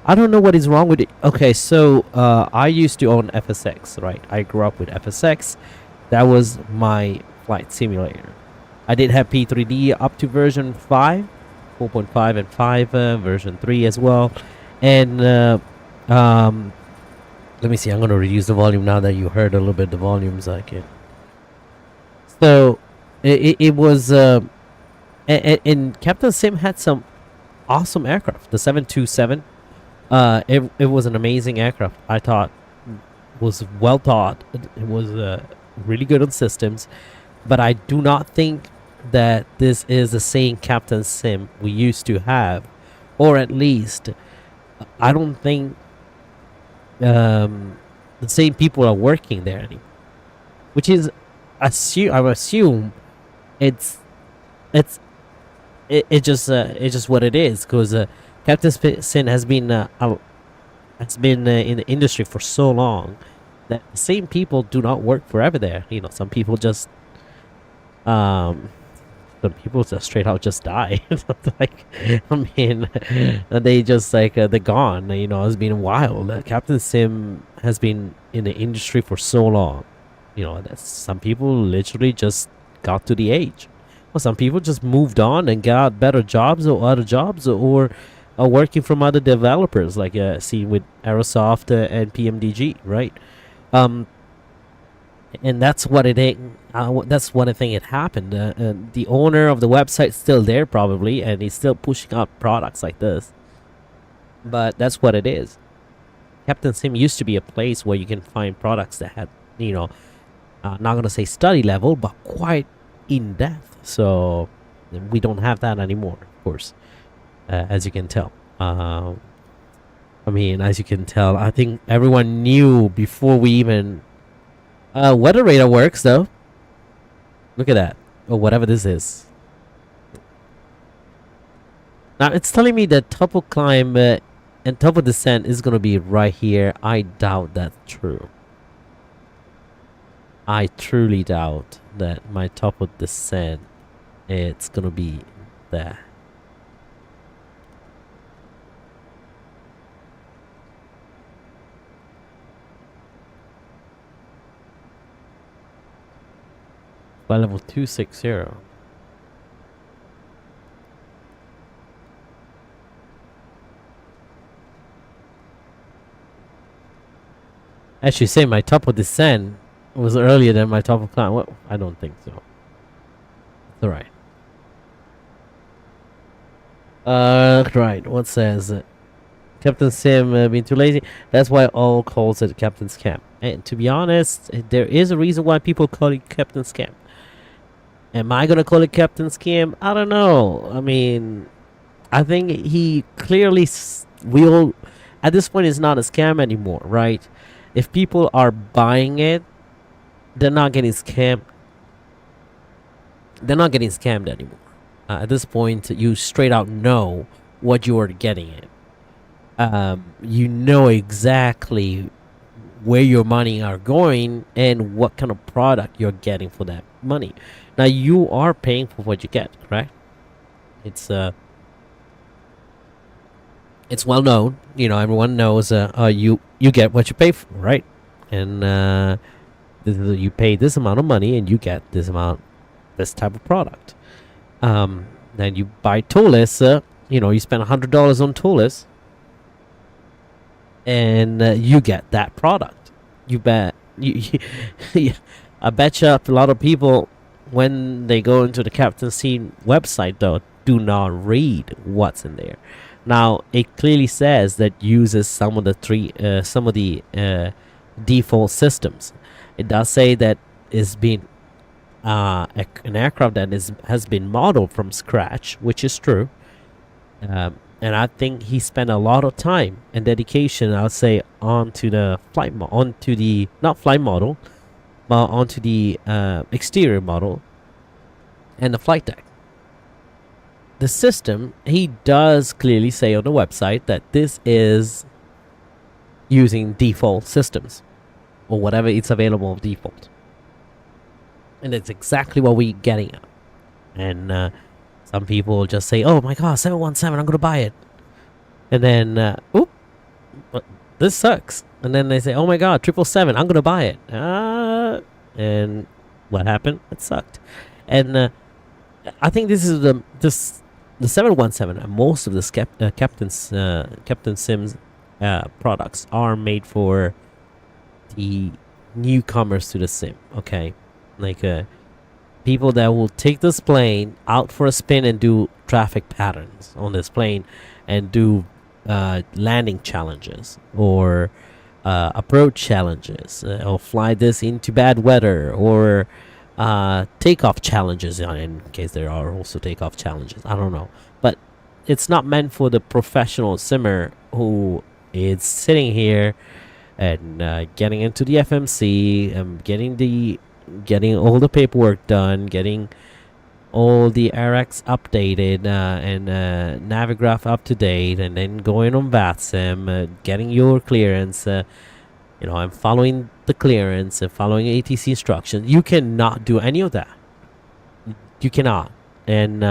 don't know what is wrong with it. Okay, so I used to own FSX, right? I grew up with FSX. That was my flight simulator. I did have P3D up to version 5, 4.5 and 5, version 3 as well. And let me see, I'm going to reduce the volume now that you heard a little bit the volumes I can. So, it was, and captainsim had some awesome aircraft. The 727, it was an amazing aircraft. I thought was well thought. It was really good on systems. But I do not think that this is the same captainsim we used to have. Or at least, I don't think the same people are working there anymore, which is I assume it's just what it is, because captainsim has been in the industry for so long that the same people do not work forever there. You know, some people just straight out just die. Like, I mean, they just like they're gone. You know, it's been a while. captainsim has been in the industry for so long. You know, that some people literally just got to the age. Well, some people just moved on and got better jobs or other jobs, or are working from other developers, like seen with Aerosoft and PMDG, right? And that's what it ain't. That's what I think it happened. The owner of the website's still there probably, and he's still pushing out products like this. But that's what it is. captainsim used to be a place where you can find products that had, you know, not gonna say study level, but quite in depth. So we don't have that anymore, of course, as you can tell. I mean, as you can tell, I think everyone knew before we even. Weather radar works though. Look at that. Or whatever this is. Now it's telling me that top of climb and top of descent is gonna be right here. I doubt that's true. I truly doubt that my top of descent it's gonna be there. By level 260. Actually, say my top of descent was earlier than my top of climb. Well, I don't think so. It's alright. Right. What says Captain Sim being too lazy? That's why all calls it Captain's Camp. And to be honest, there is a reason why people call it Captain's Camp. Am I gonna call it Captain's Camp? I don't know. I mean, I think he clearly will. At this point, it's not a scam anymore, right? If people are buying it, they're not getting scammed. They're not getting scammed anymore. At this point, you straight out know what you are getting it. You know exactly where your money are going and what kind of product you're getting for that money. Now you are paying for what you get, correct? It's well known. You know, everyone knows. You get what you pay for, right? And you pay this amount of money and you get this type of product. Then you buy toolless. You know, you spend $100 on toolless, and you get that product. You bet. I bet you a lot of people, when they go into the captainsim website, though, do not read what's in there. Now it clearly says that uses some of the default systems. It does say that it's been an aircraft that has been modeled from scratch, which is true. And I think he spent a lot of time and dedication, I'll say, onto the not flight model, but onto the exterior model and the flight deck. The system, he does clearly say on the website that this is using default systems or whatever it's available of default. And it's exactly what we're getting at. And some people just say, oh my god, 717, I'm gonna buy it. And then oop, this sucks. And then they say, oh my god, 777, I'm gonna buy it. And what happened? It sucked. And I think this is the 717 and most of the captainsim's products are made for the newcomers to the sim. Okay, like people that will take this plane out for a spin and do traffic patterns on this plane and do landing challenges or approach challenges or fly this into bad weather or takeoff challenges, in case there are also takeoff challenges. I don't know, but it's not meant for the professional simmer who is sitting here and getting into the FMC and getting all the paperwork done, getting all the RX updated and Navigraph up to date, and then going on VATSIM, getting your clearance. You know, I'm following the clearance and following ATC instructions. You cannot do any of that. You cannot, and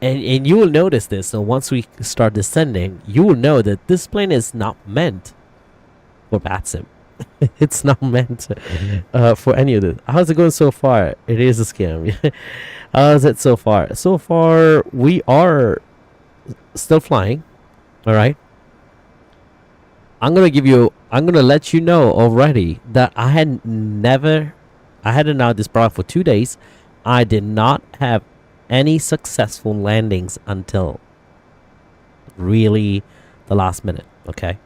you will notice this. So once we start descending, you will know that this plane is not meant for VATSIM. It's not meant for any of this. How's it going so far? It is a scam. How's it so far? So far, we are still flying. All right. I'm gonna let you know already that I had now this product for 2 days. I did not have any successful landings until really the last minute. Okay,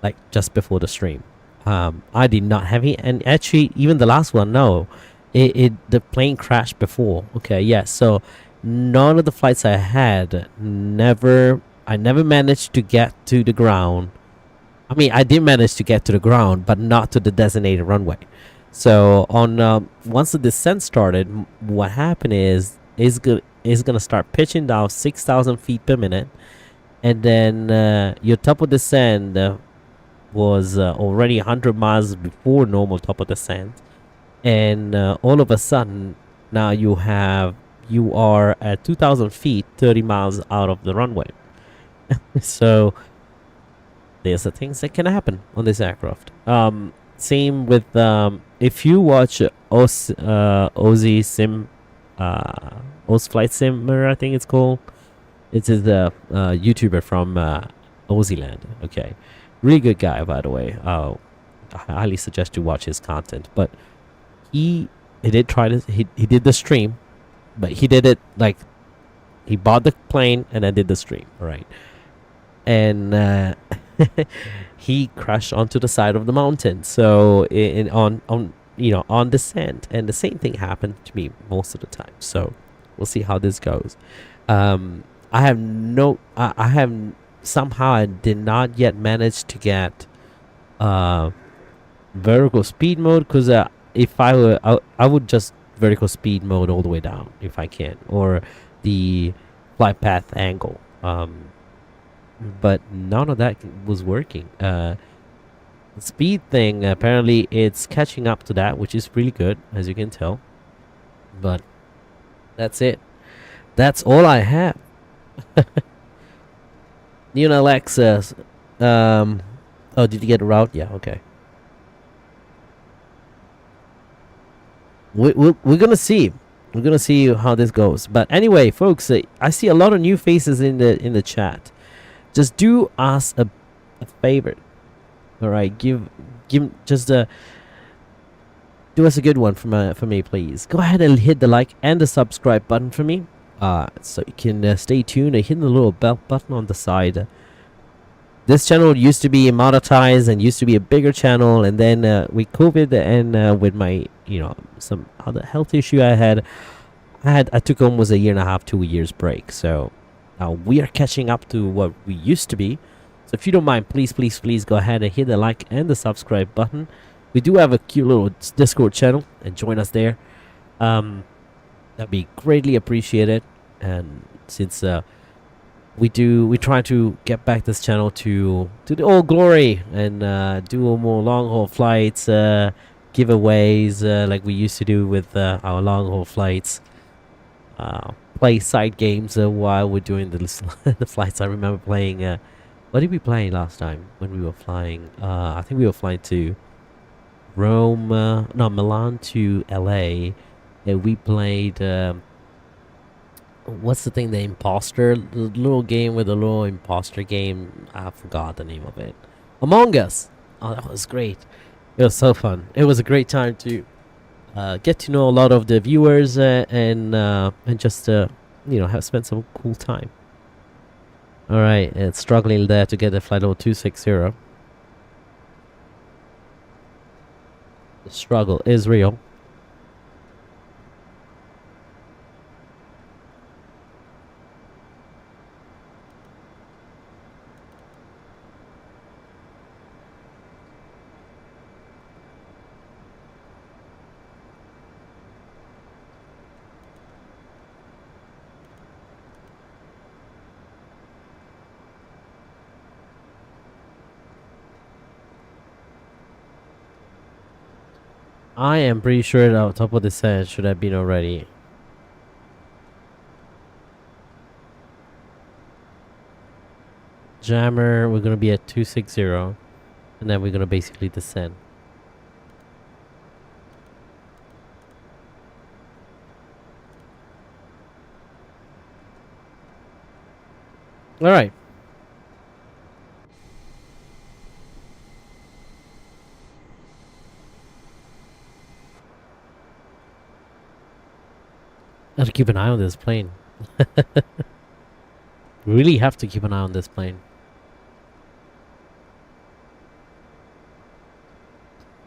like just before the stream. I did not have any, and actually even the last one, no, the plane crashed before. Okay, yes, so none of the flights I had I never managed to get to the ground. I mean, I did manage to get to the ground, but not to the designated runway. So on once the descent started, what happened is is gonna start pitching down 6,000 feet per minute, and then your top of descent was already 100 miles before normal top of descent, and all of a sudden now you are at 2,000 feet, 30 miles out of the runway. So there's the things that can happen on this aircraft. Same with if you watch Aussie Sim, Oz Flight Simmer, I think it's called. It is a YouTuber from Aussie Land. Okay, really good guy, by the way. I highly suggest you watch his content. But he did try to he did the stream, but he did it like he bought the plane and then did the stream. All right, and he crashed onto the side of the mountain. So on descent, and the same thing happened to me most of the time. So we'll see how this goes. I have somehow I did not yet manage to get vertical speed mode, because if I were I would just vertical speed mode all the way down if I can, or the flight path angle. But none of that was working. The speed thing, apparently it's catching up to that, which is really good, as you can tell. But that's it. That's all I have. Alexis. Oh, did you get a route? Yeah, okay. We're gonna see. We're gonna see how this goes. But anyway, folks, I see a lot of new faces in the chat. Just do us a favor. All right, give just do us a good one for me, please. Go ahead and hit the like and the subscribe button for me. So you can stay tuned and hit the little bell button on the side. This channel used to be monetized and used to be a bigger channel, and then with COVID and with my some other health issue I took almost a year and a half, 2 years break. So now we are catching up to what we used to be. So if you don't mind, please go ahead and hit the like and the subscribe button. We do have a cute little Discord channel, and join us there. That'd be greatly appreciated. And since we try to get back this channel to the old glory, and do more long haul flights, giveaways like we used to do with our long haul flights. Play side games while we're doing the flights. I remember playing. What did we play last time when we were flying? I think we were flying to Rome, no, Milan to LA, and we played. What's the thing? The imposter, the little game with the little imposter game. I forgot the name of it. Among Us. Oh, that was great. It was so fun. It was a great time to get to know a lot of the viewers and just have spent some cool time. All right, it's struggling there to get the flight level 260. The struggle is real. I am pretty sure that on top of the set should have been already. Jammer, we're gonna be at 260, and then we're gonna basically descend. All right. I have to keep an eye on this plane. Really have to keep an eye on this plane.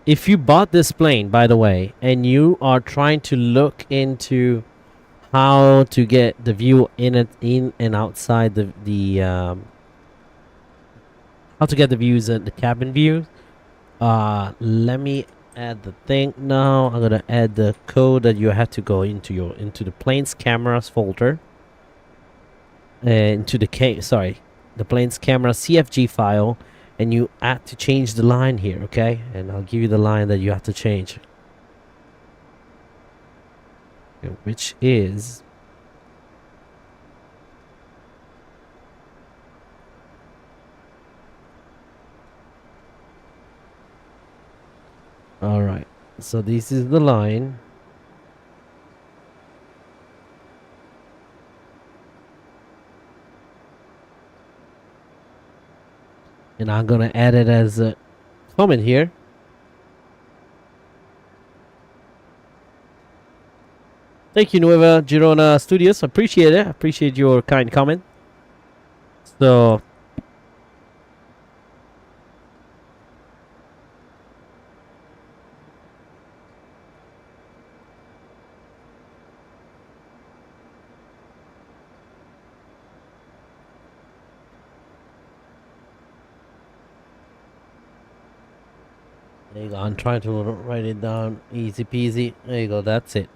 If you bought this plane, by the way, and you are trying to look into how to get the view in and outside how to get the views at the cabin view, let me add the thing now. I'm gonna add the code that you have to go into the plane's cameras folder. into the plane's camera CFG file, and you have to change the line here, okay? And I'll give you the line that you have to change, which is all right. So this is the line. And I'm gonna add it as a comment here. Thank you, Nueva Girona Studios. Appreciate it. Appreciate your kind comment. So there you go. I'm trying to write it down. Easy peasy. There you go. That's it.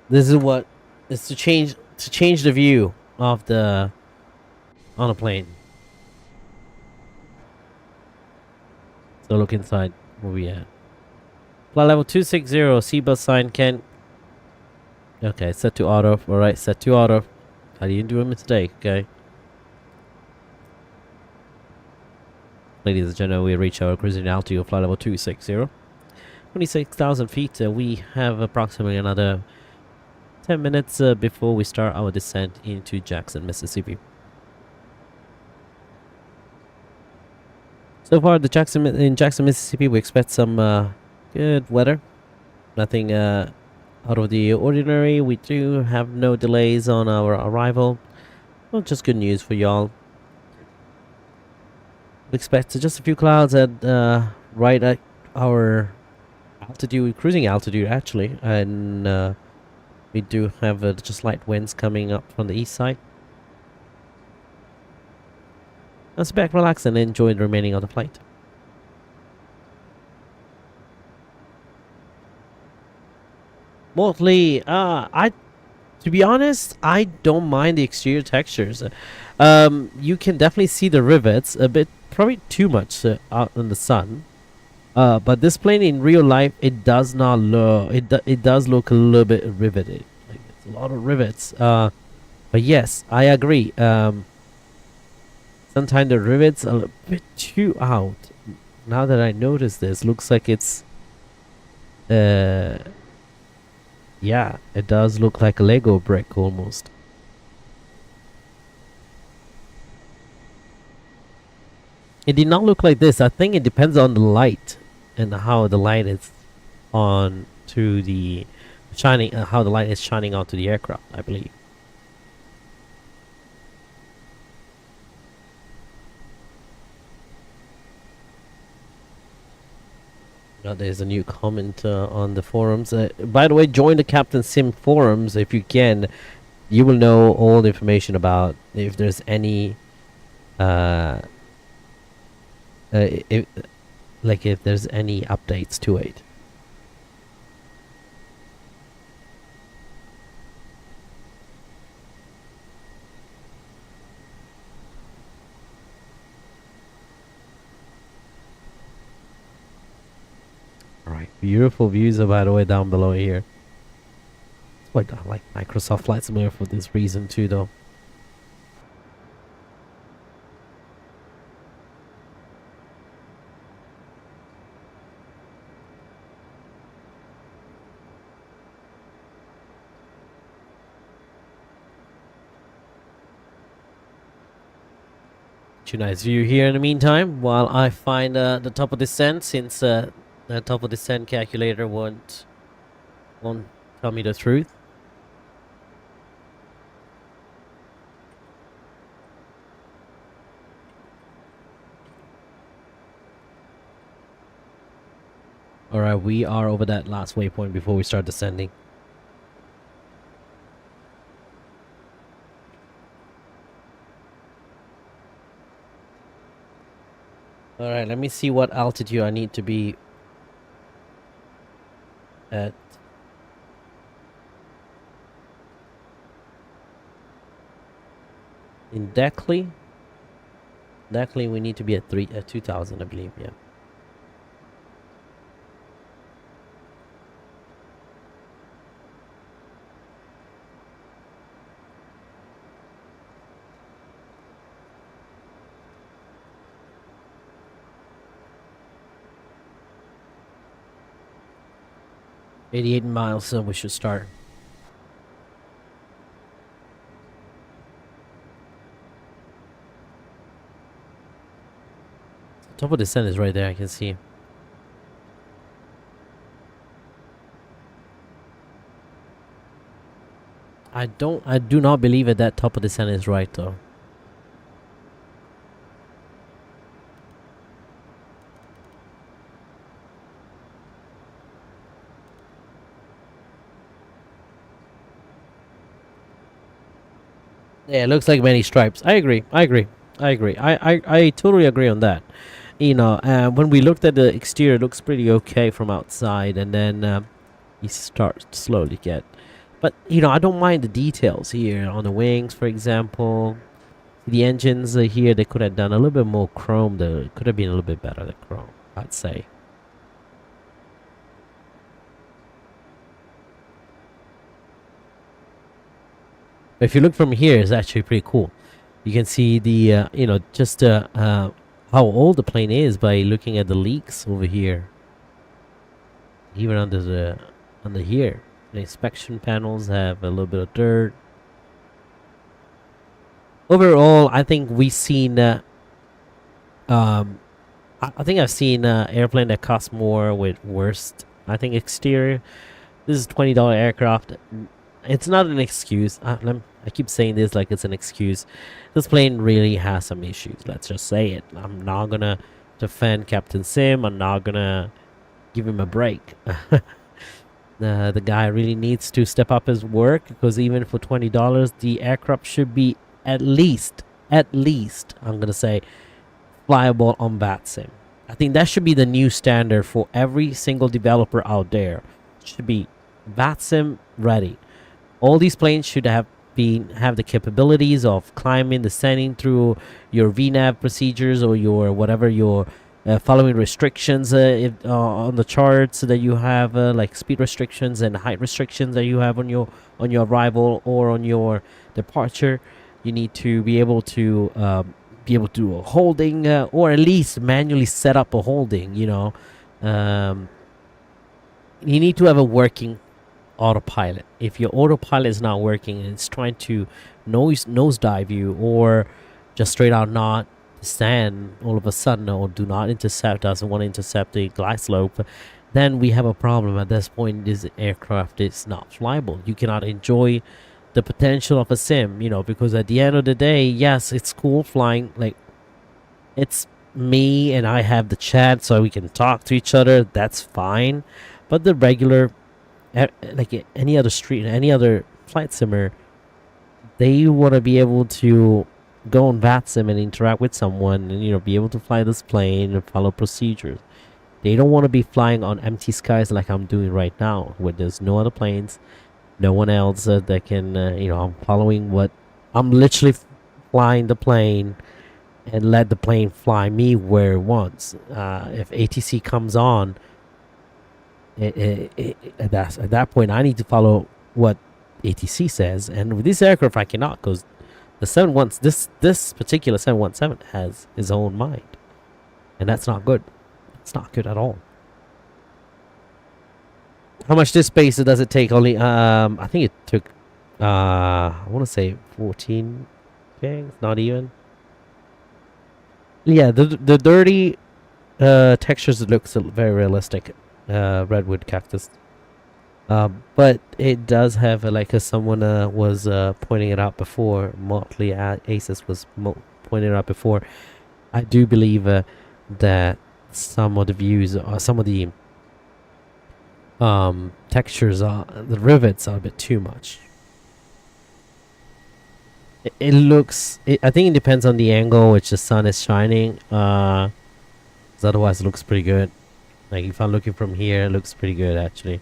This is what is to change the view of the on a plane. So look inside where we at. Flight level 260, seatbelt sign can. Okay, set to auto. Alright, set to auto. I didn't do a mistake, okay? Ladies and gentlemen, we reach our cruising altitude of flight level 260. 26,000 feet. We have approximately another 10 minutes before we start our descent into Jackson, Mississippi. So far, in Jackson, Mississippi, we expect some good weather. Nothing out of the ordinary. We do have no delays on our arrival. Well, just good news for y'all. We expect just a few clouds at right at our altitude, cruising altitude actually, and we do have just light winds coming up from the east side. Now sit back, relax, and enjoy the remaining of the flight. Mostly, to be honest, I don't mind the exterior textures. You can definitely see the rivets a bit, probably too much out in the sun. But this plane in real life, it does not look. It does look a little bit riveted. Like it's a lot of rivets. But yes, I agree. Sometimes the rivets are a bit too out. Now that I notice this, looks like it's. Yeah, it does look like a Lego brick almost. It did not look like this. I think it depends on the light and how the light is on to the shining, how the light is shining onto the aircraft, I believe. Now there's a new comment on the forums. By the way, join the captainsim forums if you can. You will know all the information about if there's any if there's any updates to it. Alright, beautiful views by the way down below here. That's why I like Microsoft Flight Simulator for this reason too though. Nice view here in the meantime while I find the top of descent, since the top of descent calculator won't tell me the truth. Alright, we are over that last waypoint before we start descending. Alright, let me see what altitude I need to be at. In Deckley, we need to be at 2000, I believe. Yeah. $88 miles, so we should start. Top of the descent is right there, I can see. I do not believe that top of the descent is right though. Yeah, it looks like many stripes. I agree. I totally agree on that. You know, when we looked at the exterior, it looks pretty okay from outside, and then you start to slowly get. But you know, I don't mind the details here on the wings, for example. The engines here, they could have done a little bit more chrome. It could have been a little bit better than chrome, I'd say. If you look from here, it's actually pretty cool. You can see the you know, just how old the plane is by looking at the leaks over here. Even under here, the inspection panels have a little bit of dirt. Overall, I think we've seen. I think I've seen airplane that cost more with worst. I think exterior. This is $20 aircraft. It's not an excuse. I keep saying this like it's an excuse. This plane really has some issues. Let's just say it. I'm not gonna defend Captain Sim. I'm not gonna give him a break. The guy really needs to step up his work, because even for $20, the aircraft should be at least, I'm gonna say, flyable on VATSIM. I think that should be the new standard for every single developer out there. It should be VATSIM ready. All these planes should have the capabilities of climbing, descending through your VNAV procedures, or your whatever your following restrictions on the charts that you have, like speed restrictions and height restrictions that you have on your arrival or on your departure. You need to be able to do a holding, or at least manually set up a holding. You know, you need to have a working autopilot. If your autopilot is not working and it's trying to nosedive you, or just straight out not descend all of a sudden, or do not intercept, doesn't want to intercept the glide slope, then we have a problem. At this point, this aircraft is not flyable. You cannot enjoy the potential of a sim, you know, because at the end of the day, yes, it's cool flying. Like, it's me and I have the chat so we can talk to each other. That's fine. But the regular, like any other flight simmer, they want to be able to go on VATSIM and interact with someone, and, you know, be able to fly this plane and follow procedures. They don't want to be flying on empty skies like I'm doing right now, where there's no other planes, no one else that can, you know, I'm following I'm literally flying the plane and let the plane fly me where it wants. If ATC comes on, at that point, I need to follow what ATC says, and with this aircraft, I cannot, because this particular 717 has his own mind, and that's not good. It's not good at all. How much disk space does it take? Only I think it took I want to say 14 gigs, not even. Yeah, the dirty textures looks very realistic. Redwood cactus. But it does have like someone was pointing it out before. Motley Aces was pointing it out before. I do believe that some of the views, or some of the textures, the rivets are a bit too much. It looks. I think it depends on the angle which the sun is shining. 'Cause otherwise, it looks pretty good. Like if I'm looking from here, it looks pretty good actually.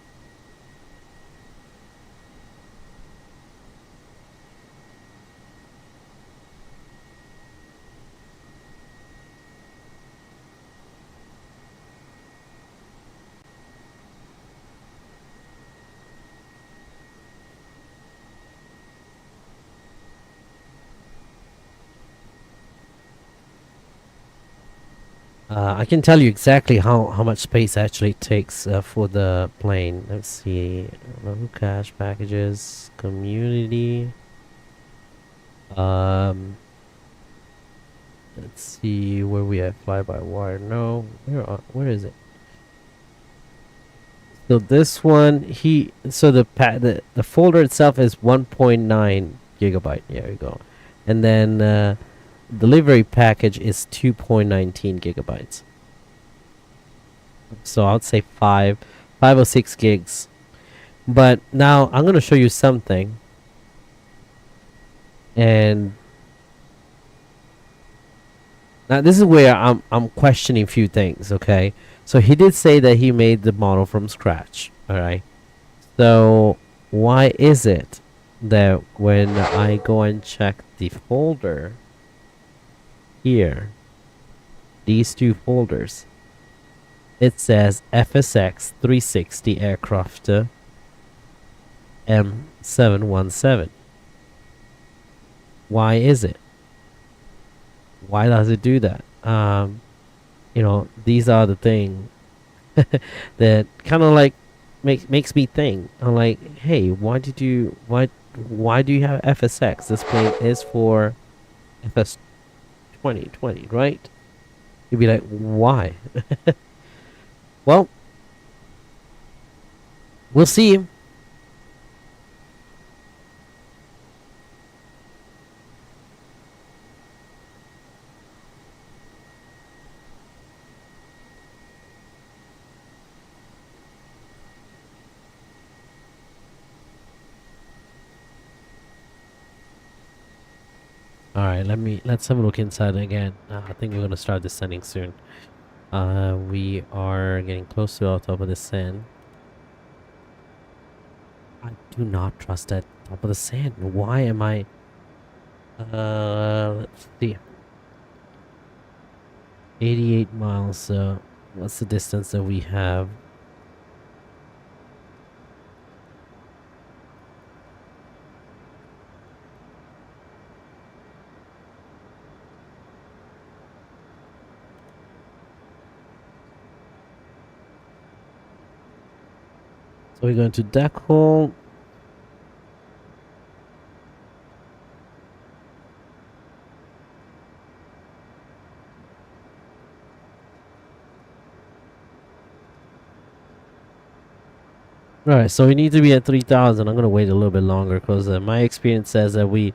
I can tell you exactly how much space actually takes for the plane. Let's see. Local cache packages, community. Um, let's see where we at. Fly by wire. No, where is it? So this one, so the folder itself is 1.9 gigabyte. There you go, and then delivery package is 2.19 gigabytes. So I'd say 5 or 6 gigs. But now I'm gonna show you something, and now this is where I'm questioning a few things. Okay, so he did say that he made the model from scratch. All right, so why is it that when I go and check the folder here, these two folders, it says FSX 360 aircraft M717. Why is it? Why does it do that? These are the thing that kind of like makes me think. I'm like, hey, why do you have FSX? This plane is for FS 2020, right? You'd be like, why? Well, we'll see. All right, let's have a look inside again. I think we're gonna start descending soon. We are getting close to our top of the sand. I do not trust that top of the sand. Why am I? Let's see. 88 miles. So, what's the distance that we have? So we're going to deck hole. Alright, so we need to be at 3,000. I'm gonna wait a little bit longer because my experience says that we...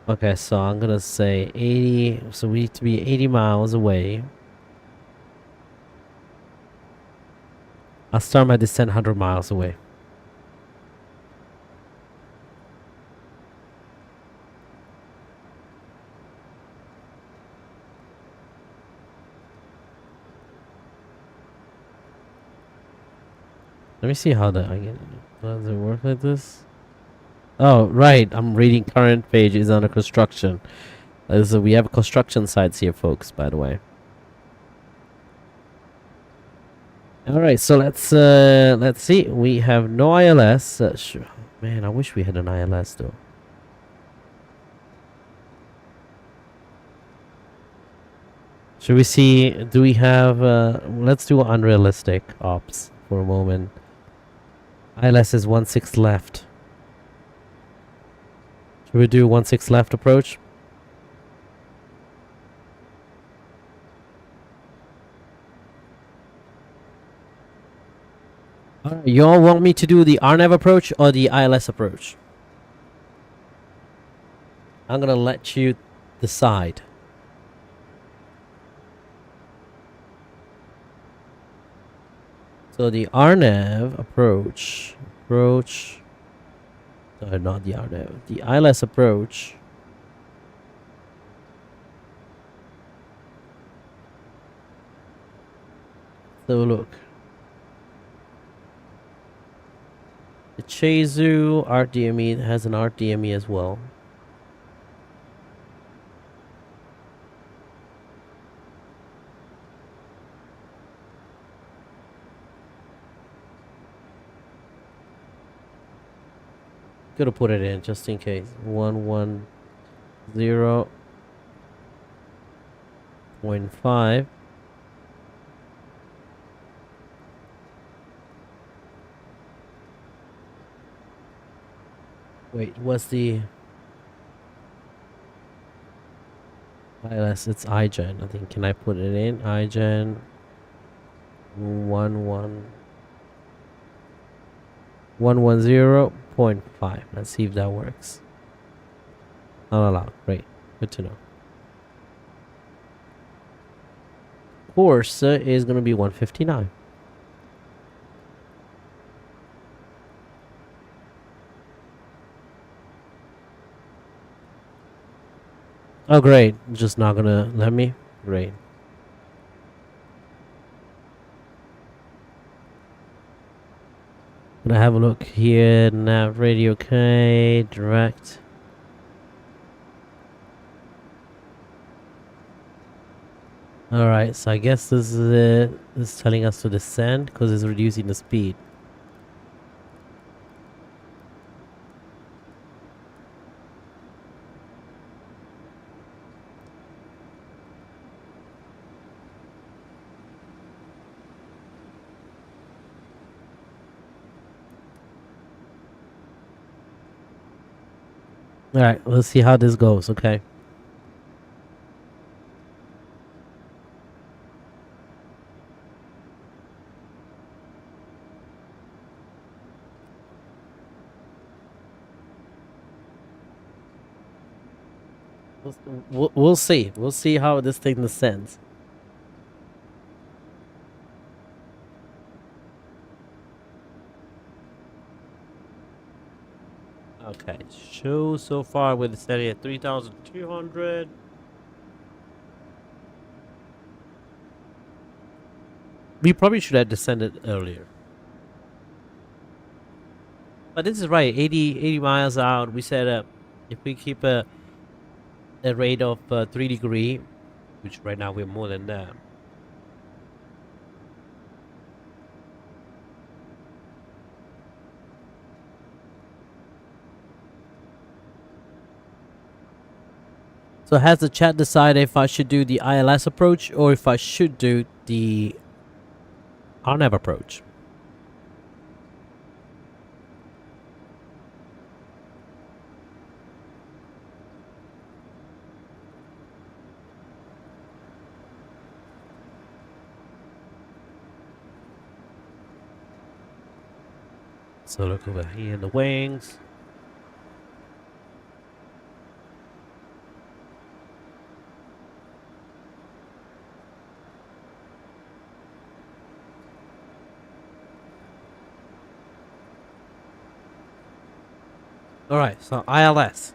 Okay, so I'm gonna say 80. So we need to be 80 miles away. I'll start my descent 100 miles away. Let me see how does it work like this? Oh, right. I'm reading current page is under construction. So we have construction sites here, folks, by the way. All right, so let's see. We have no ILS. Sure. Man, I wish we had an ILS though. Should we see? Do we have? Let's do unrealistic ops for a moment. ILS is 1/6 left. Should we do 1/6 left approach? Alright, you all want me to do the RNAV approach or the ILS approach? I'm gonna let you decide. So the RNAV approach, sorry, not the RNAV, the ILS approach. So look. The Chezu RDME has an RDME as well. Gotta put it in just in case. 110.5. Wait, what's the ILS? It's iGen. I think. Can I put it in iGen 110.5? Let's see if that works. Not allowed. Great. Good to know. Course is gonna be 159. Oh great, just not gonna let me. Great. Gonna have a look here. Nav radio, okay. Direct. Alright, so I guess this is it. This is telling us to descend because it's reducing the speed. Alright, let's see how this goes, okay. We'll see. We'll see how this thing descends. Okay, show so far with the steady at 3,200. We probably should have descended earlier. But this is right, 80 miles out. We said if we keep a rate of 3 degree, which right now we're more than that. So has the chat decided if I should do the ILS approach or if I should do the RNAV approach? So look over here in the wings. Alright, so ILS.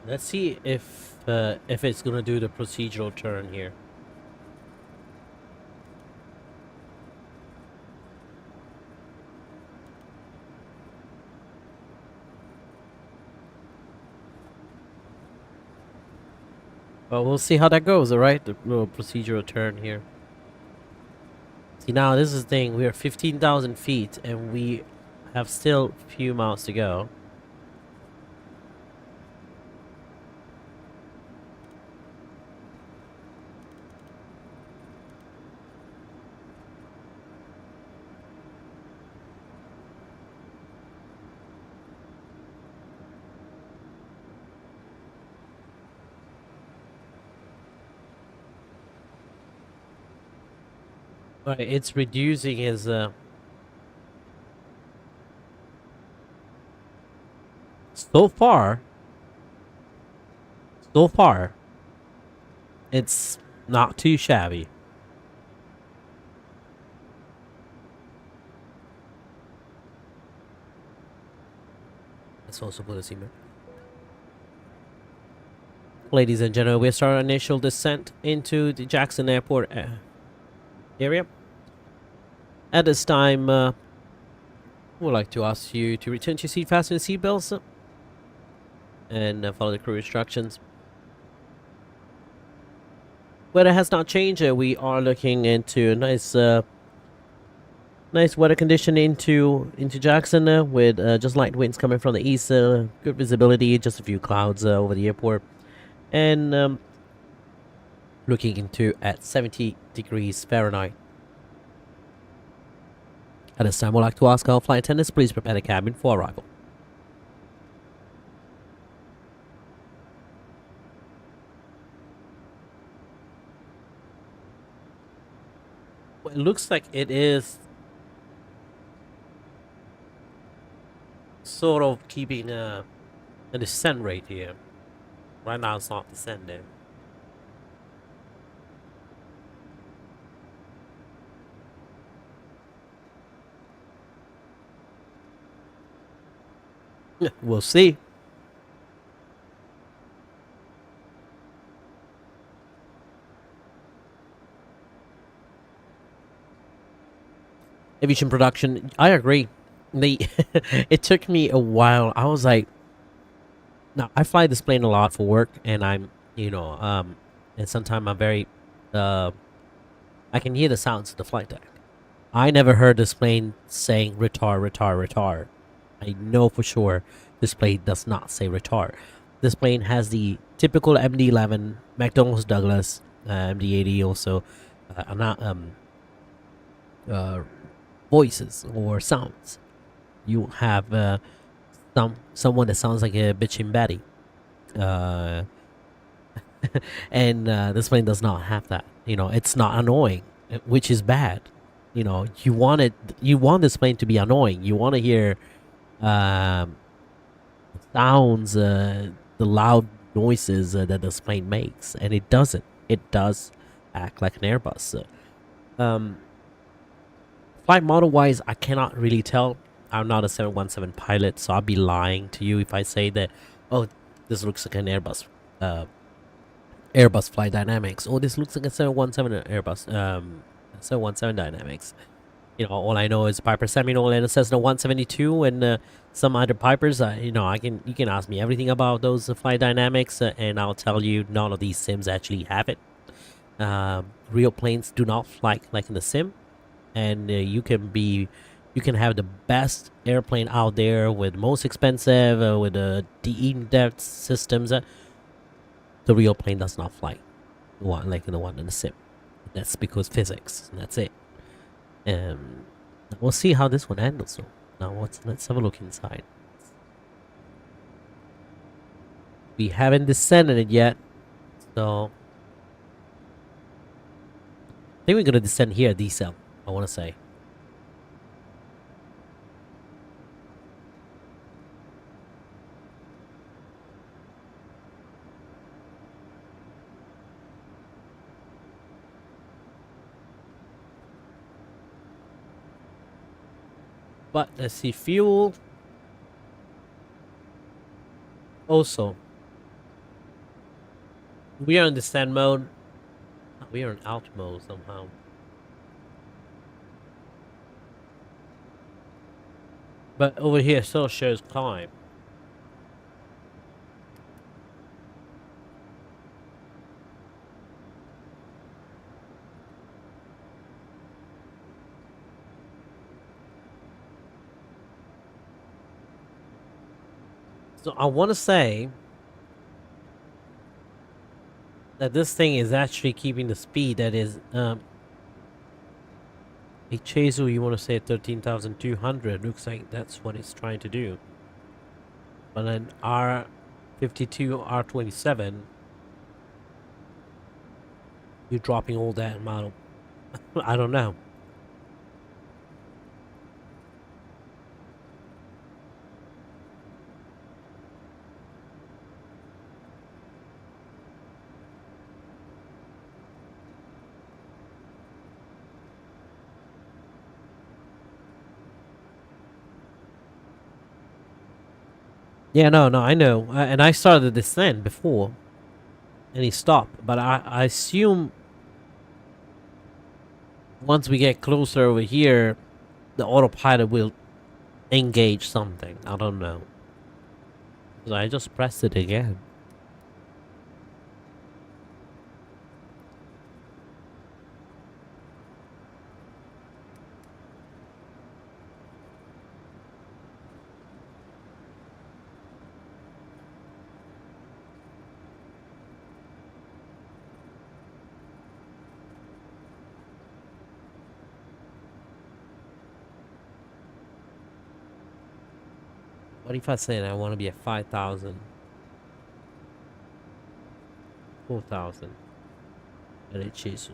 Let's see if it's gonna do the procedural turn here. But we'll see how that goes, alright? The little procedural turn here. See, now this is the thing. We are 15,000 feet and we have still a few miles to go. Alright, it's reducing his so far It's not too shabby. Let's also put a seaman. Ladies and gentlemen, we start our initial descent into the Jackson Airport area. At this time, we'd like to ask you to return to your seat, fasten your seatbelts, and follow the crew instructions. Weather has not changed. We are looking into a nice weather condition into Jackson with just light winds coming from the east, good visibility, just a few clouds over the airport, and looking into at 70 degrees Fahrenheit. At this time, we'd like to ask our flight attendants, please prepare the cabin for arrival. Well, it looks like it is sort of keeping a descent rate here. Right now, it's not descending. We'll see. Aviation production, I agree. They it took me a while. I was like, now I fly this plane a lot for work, and I'm, and sometimes I'm very, I can hear the sounds of the flight deck. I never heard this plane saying retard, retard, retard. I know for sure this plane does not say retard. This plane has the typical MD-11, McDonnell Douglas, MD-80 also, not voices or sounds. You have someone that sounds like a bitchin' Betty, and this plane does not have that. It's not annoying, which is bad. You want this plane to be annoying. You want to hear sounds, the loud noises that this plane makes, and it doesn't. It does act like an Airbus. Flight model wise, I cannot really tell. I'm not a 717 pilot, so I'll be lying to you if I say that, oh, this looks like an Airbus. Airbus flight dynamics. Oh, this looks like a 717 Airbus. 717 dynamics. All I know is Piper Seminole and a Cessna 172 and some other Pipers. You can ask me everything about those flight dynamics, and I'll tell you none of these sims actually have it. Real planes do not fly like in the sim, and you can have the best airplane out there with most expensive with the in-depth systems. The real plane does not fly like the one in the sim. That's because physics. That's it. We'll see how this one handles. So now let's have a look inside. We haven't descended it yet, so I think we're gonna descend here. Decel, I want to say. But let's see, fuel. Also, we are in descent mode. We are in alt mode somehow. But over here still shows climb. So I want to say that this thing is actually keeping the speed that is a Chaser, you want to say 13,200. Looks like that's what it's trying to do. But an R52, R27, you're dropping all that model. I don't know. Yeah, no, no, I know. And I started the descent before, and he stopped. But I assume once we get closer over here, the autopilot will engage something. I don't know. So I just pressed it again. What if I say I want to be at 5,000, 4,000? And it chases.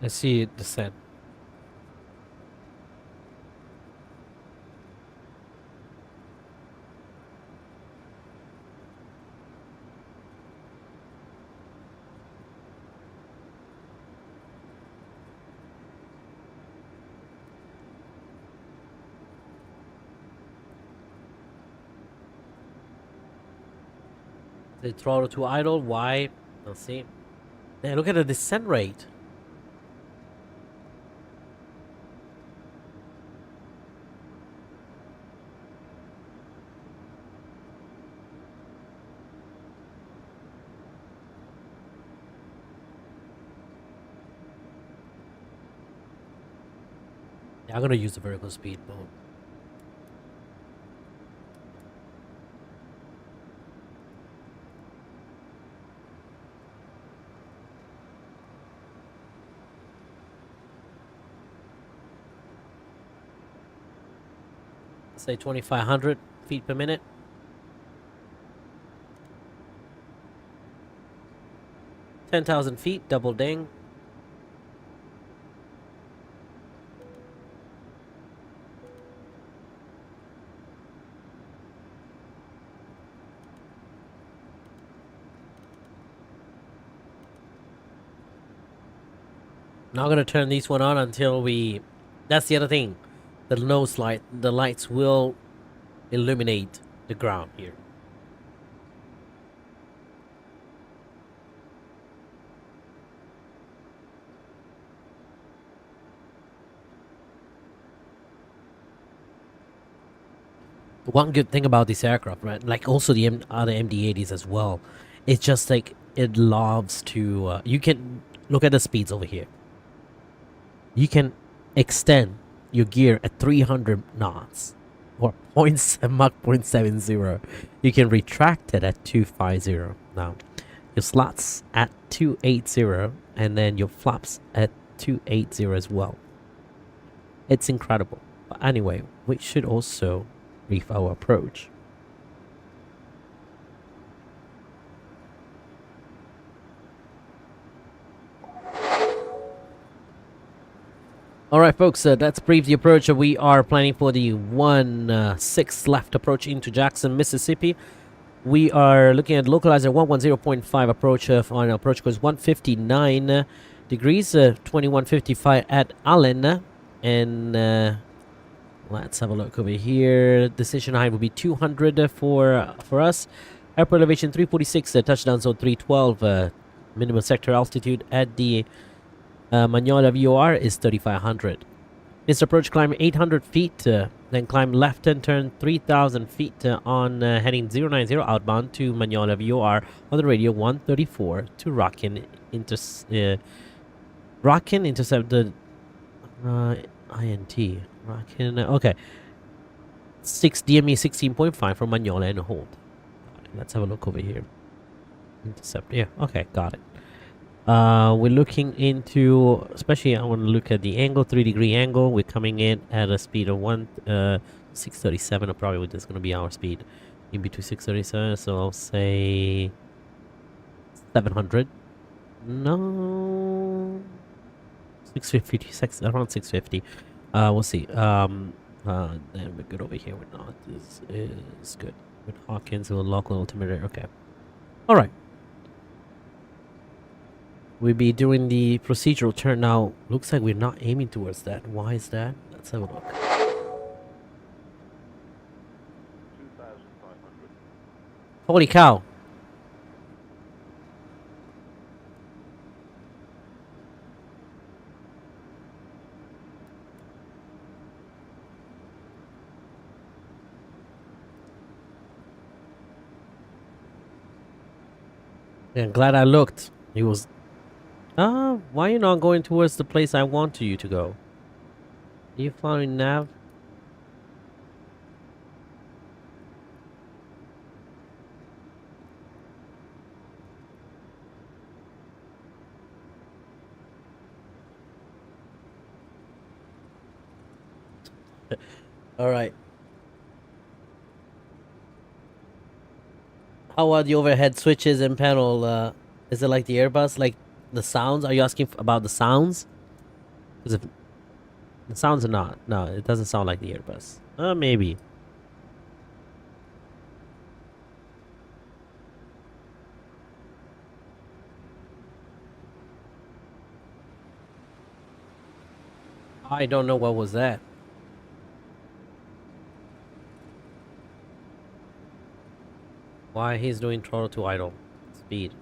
I see it descend. The throttle to idle. Why? Let's see. Hey, look at the descent rate. Yeah, I'm gonna use the vertical speed mode. Say 2,500 feet per minute. 10,000 feet, double ding. Not gonna turn this one on until we. That's the other thing. The nose light, the lights will illuminate the ground here. One good thing about this aircraft, right? Like also the other MD-80s as well. It's just like it loves to. You can look at the speeds over here. You can extend your gear at 300 knots or Mach 0.70. You can retract it at 250. Now, your slots at 280 and then your flaps at 280 as well. It's incredible. But anyway, we should also brief our approach. Alright folks, that's brief the approach. We are planning for the 1-6 left approach into Jackson, Mississippi. We are looking at localizer 110.5 approach on approach course 159 degrees, 2155 at Allen. And let's have a look over here. Decision height will be 200 for us. Airport elevation 346, touchdown zone 312. Minimum sector altitude at the Magnolia VOR is 3,500. This approach climb 800 feet, then climb left and turn 3,000 feet on heading 090 outbound to Magnolia VOR on the radio 134 to Rockin intercept the INT. Rockin, okay. 6 DME 16.5 from Magnolia and hold. Let's have a look over here. Intercept, yeah, okay, got it. We're looking into, especially I want to look at the angle, 3-degree angle. We're coming in at a speed of 637, or probably that's going to be our speed in between 637. So I'll say 700. No, 650, around 650. We'll see. Then we're good over here with not. This is good. With Hawkins and local altimeter. Okay. Alright. We'll be doing the procedural turn now. Looks like we're not aiming towards that. Why is that? Let's have a look. 2,500. Holy cow. Yeah, glad I looked. He was... why are you not going towards the place I want you to go? Are you following nav? Alright. How are the overhead switches and panel? Is it like the Airbus? Like the sounds? Are you asking about the sounds? Because if the sounds are not. No, it doesn't sound like the Airbus. Maybe. I don't know what was that. Why he's doing throttle to idle speed.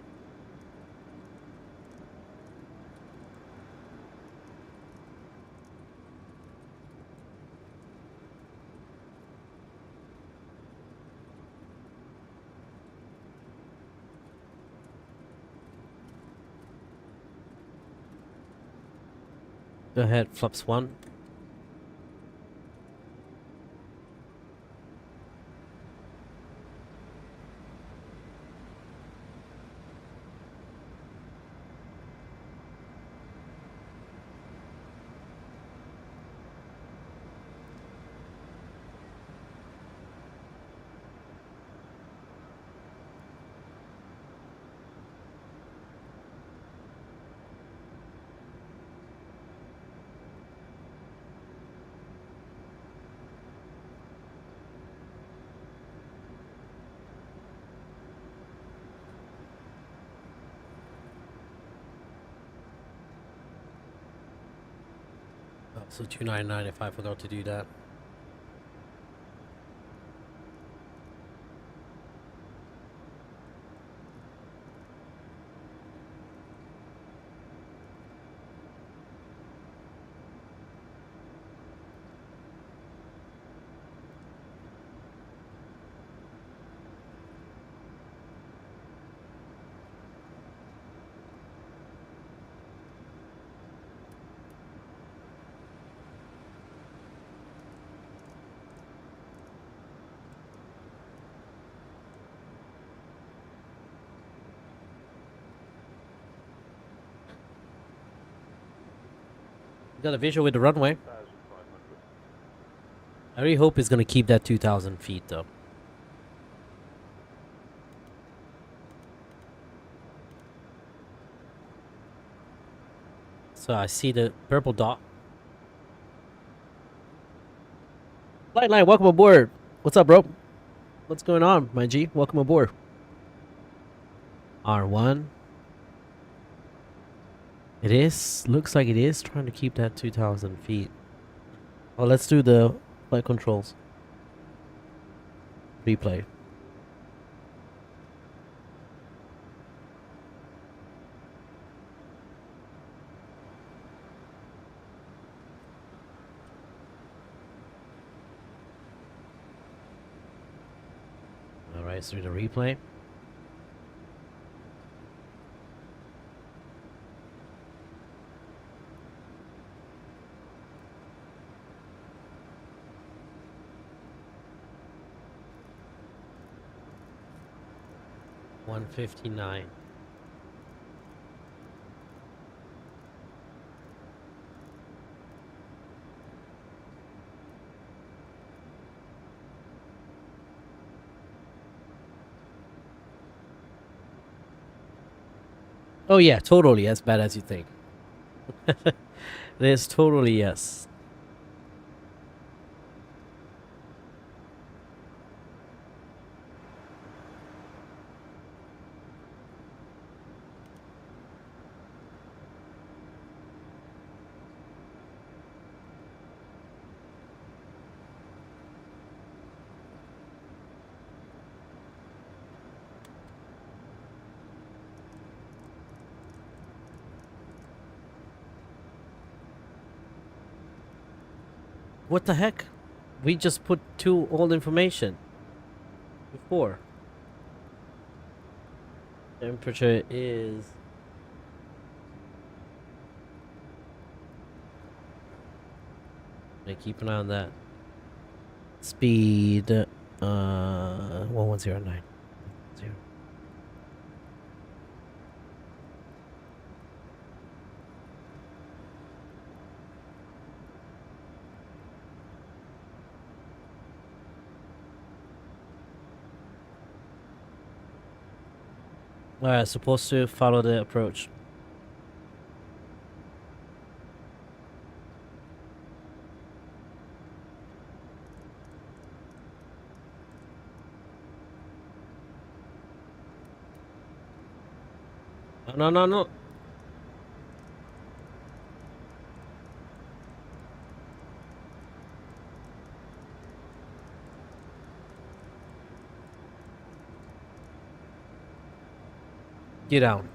Go ahead, flaps 1. Oh, so 299 if I forgot to do that. Got a visual with the runway. 2,500. I really hope it's gonna keep that 2,000 feet though. So I see the purple dot. Line, welcome aboard. What's up, bro? What's going on, my G? Welcome aboard. R1. It is. Looks like it is trying to keep that 2,000 feet. Oh, let's do the flight controls. Replay. Alright, let's do the replay. $159. Oh yeah, totally as bad as you think. It is totally yes. What the heck? We just put two old information before. Temperature is... Okay, keep an eye on that. Speed, 1109. Zero. Alright, supposed to follow the approach. No, no, no. Get down.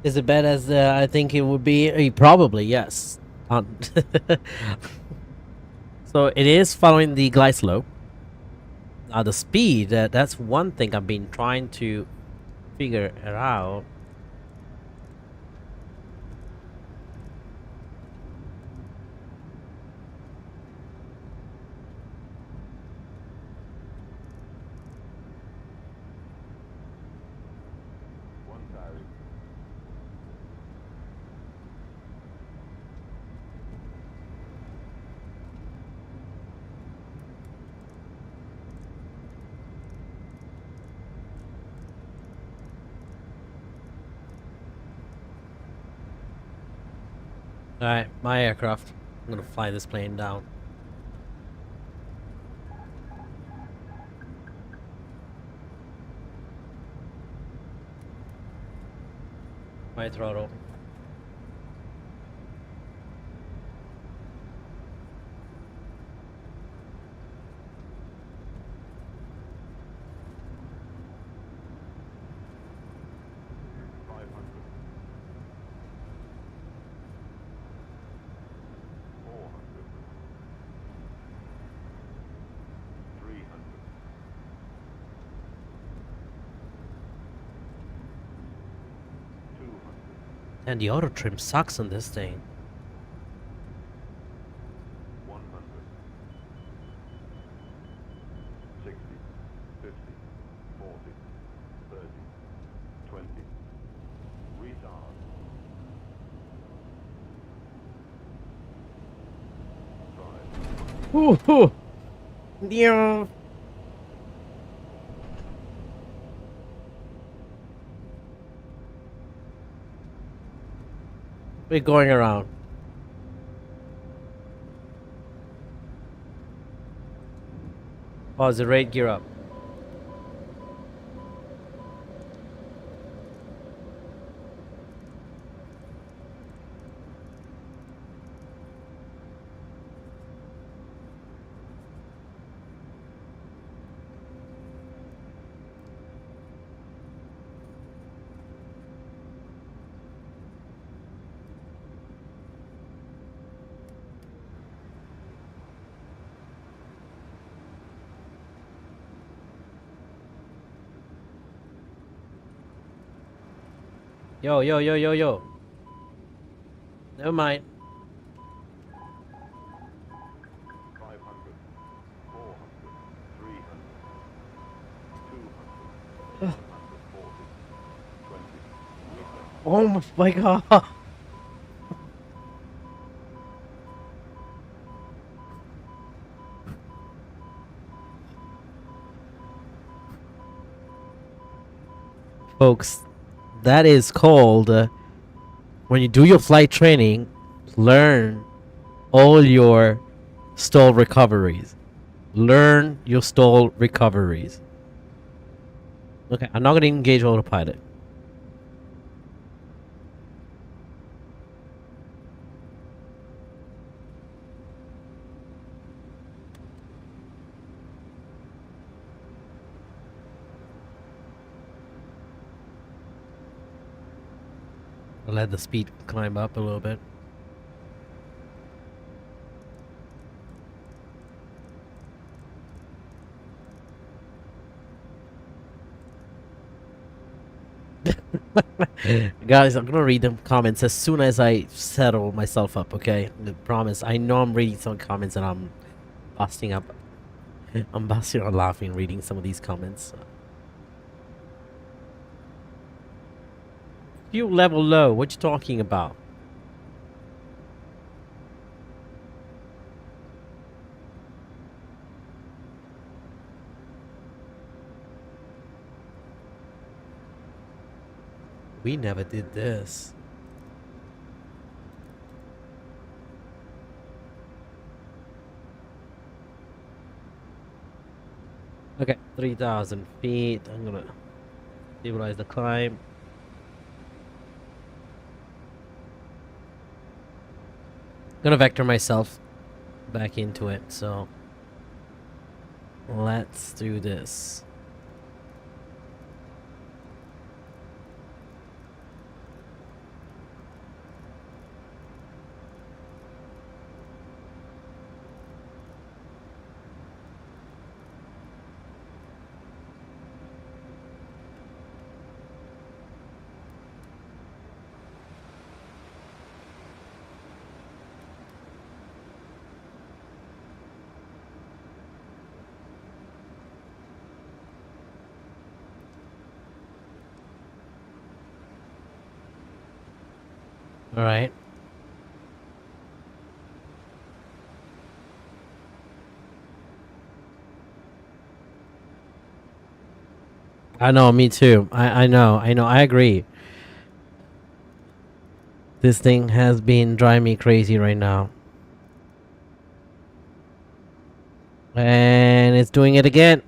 Is it bad as I think it would be? Probably, yes. So it is following the glide slope. The speed, that's one thing I've been trying to figure it out. Alright, my aircraft. I'm gonna fly this plane down. My throttle. And the auto trim sucks on this thing. 100, 60, 50, 40, 30, 20, retard, 5, Ooh, yeah. We're going around. Pause the rate, gear up. Yo, yo, yo, yo, yo. Never mind. 500, 400, 300, 200, 140, 20, Oh my god. folks, that is called when you do your flight training, learn all your stall recoveries. Learn your stall recoveries. Okay, I'm not going to engage autopilot. I'll let the speed climb up a little bit. Guys, I'm gonna read the comments as soon as I settle myself up, okay? I promise. I know I'm reading some comments and I'm busting up. I'm busting out laughing reading some of these comments. Fuel level low, what you talking about? We never did this. Okay, 3,000 feet. I'm gonna stabilize the climb. Gonna vector myself back into it, so let's do this. All right. I know, me too. I know, I agree. This thing has been driving me crazy right now. And it's doing it again.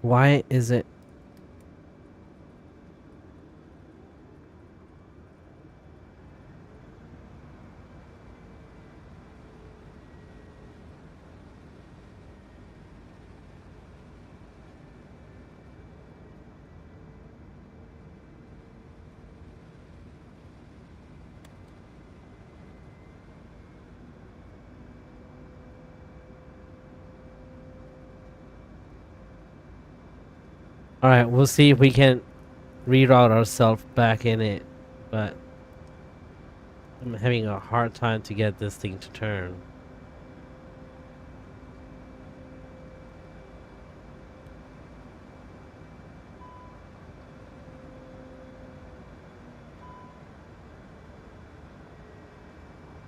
Why is it? All right, we'll see if we can reroute ourselves back in it, but I'm having a hard time to get this thing to turn.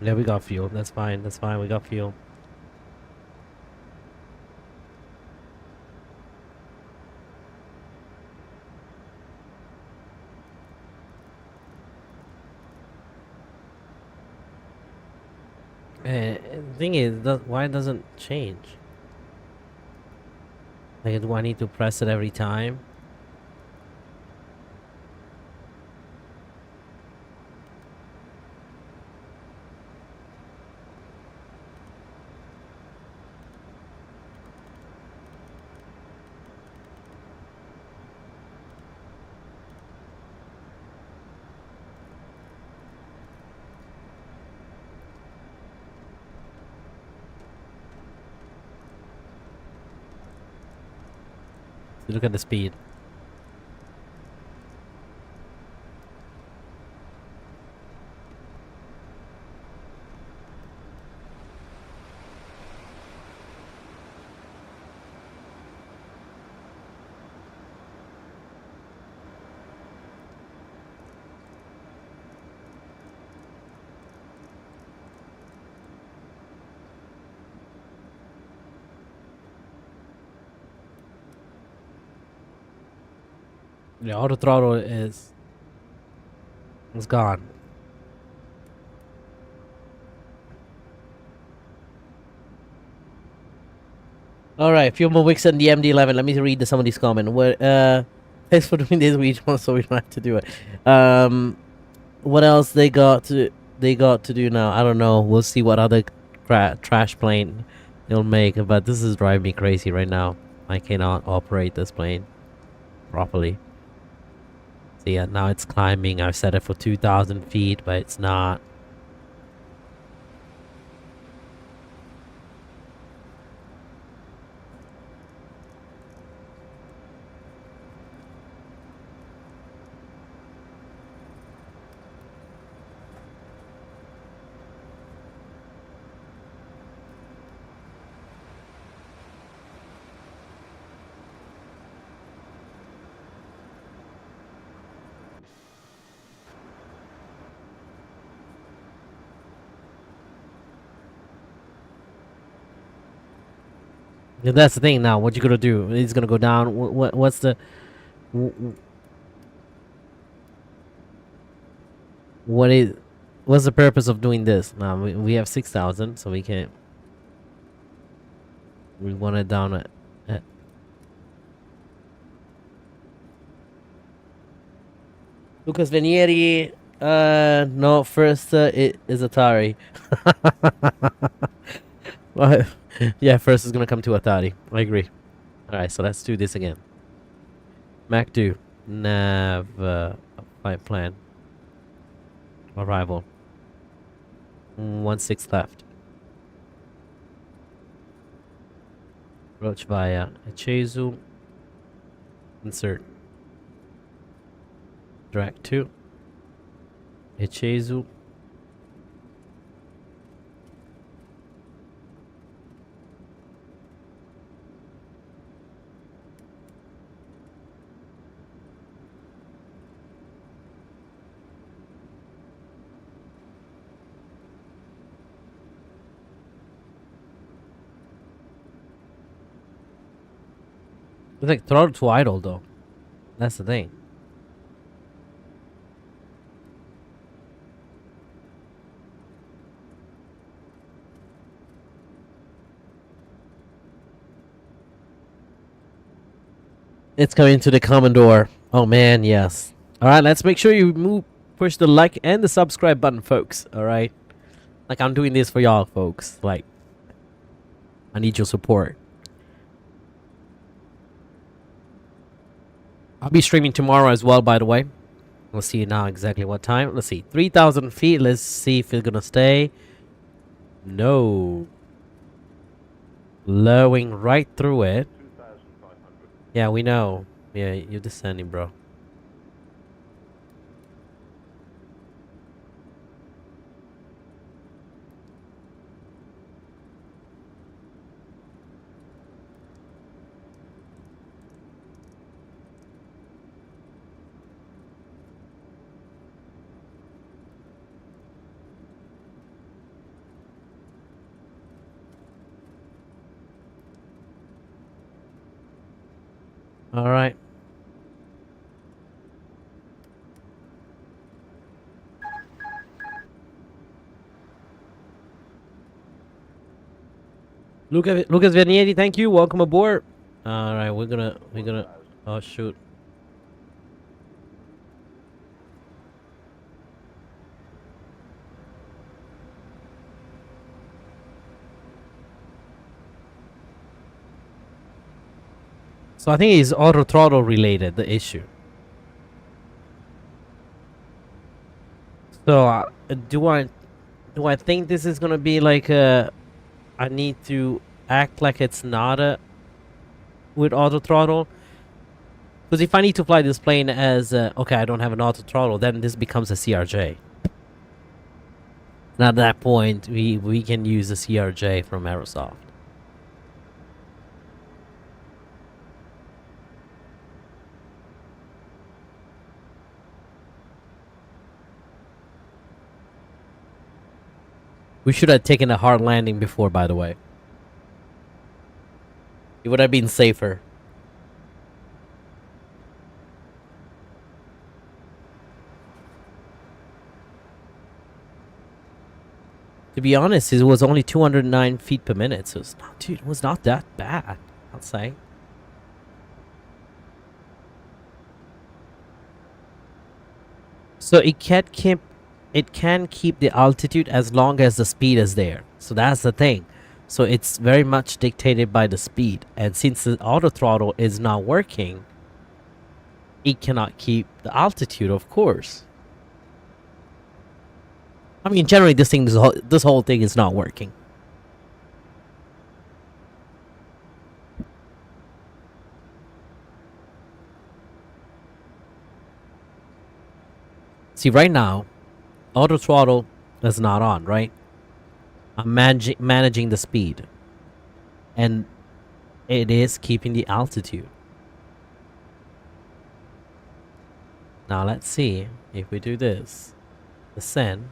Yeah, we got fuel. That's fine. That's fine. We got fuel. The thing is, why it doesn't change? Like, do I need to press it every time? Look at the speed. Yeah, auto throttle is gone. All right, few more weeks in the MD-11. Let me read some of these comments. Thanks for doing this. So we don't have to do it. What else they got to do now? I don't know. We'll see what other trash plane they'll make. But this is driving me crazy right now. I cannot operate this plane properly. So yeah, now it's climbing. I've set it for 2,000 feet, but it's not. Yeah, that's the thing now. What you gonna do? He's gonna go down. What's the what's the purpose of doing this? Now we have 6,000, so we can't. We want it down at Lucas Venieri. No, first it is Atari. What? Yeah, first is gonna come to Atari. I agree. Alright, so let's do this again. Mac 2. Nav flight plan. Arrival. 16 left. Approach via Echezu. Insert. Drag 2. Echezu. It's like throttle to idle though. That's the thing. It's coming to the Commodore. Oh man, yes. Alright, let's make sure you push the like and the subscribe button, folks. Alright. Like I'm doing this for y'all, folks. Like I need your support. I'll be streaming tomorrow as well, by the way. We'll see now exactly what time. Let's see. 3,000 feet. Let's see if it's gonna stay. No. Lowing right through it. 2,500. Yeah, we know. Yeah, you're descending, bro. All right. Lucas Vernieri, thank you. Welcome aboard. All right, we're gonna. Oh shoot. So I think it's auto throttle related, the issue. So do I think this is gonna be like I need to act like it's not a with auto throttle? Because if I need to fly this plane as okay, I don't have an auto throttle, then this becomes a CRJ. And at that point, we can use a CRJ from Aerosoft. We should have taken a hard landing before, by the way. It would have been safer. To be honest, it was only 209 feet per minute, so it's not, dude, it was not that bad, I'd say. So it can keep the altitude as long as the speed is there. So that's the thing. So it's very much dictated by the speed. And since the auto throttle is not working, it cannot keep the altitude, of course. I mean, generally, this whole thing is not working. See, right now, auto throttle is not on, right? I'm managing the speed, and it is keeping the altitude. Now let's see if we do this. Ascend.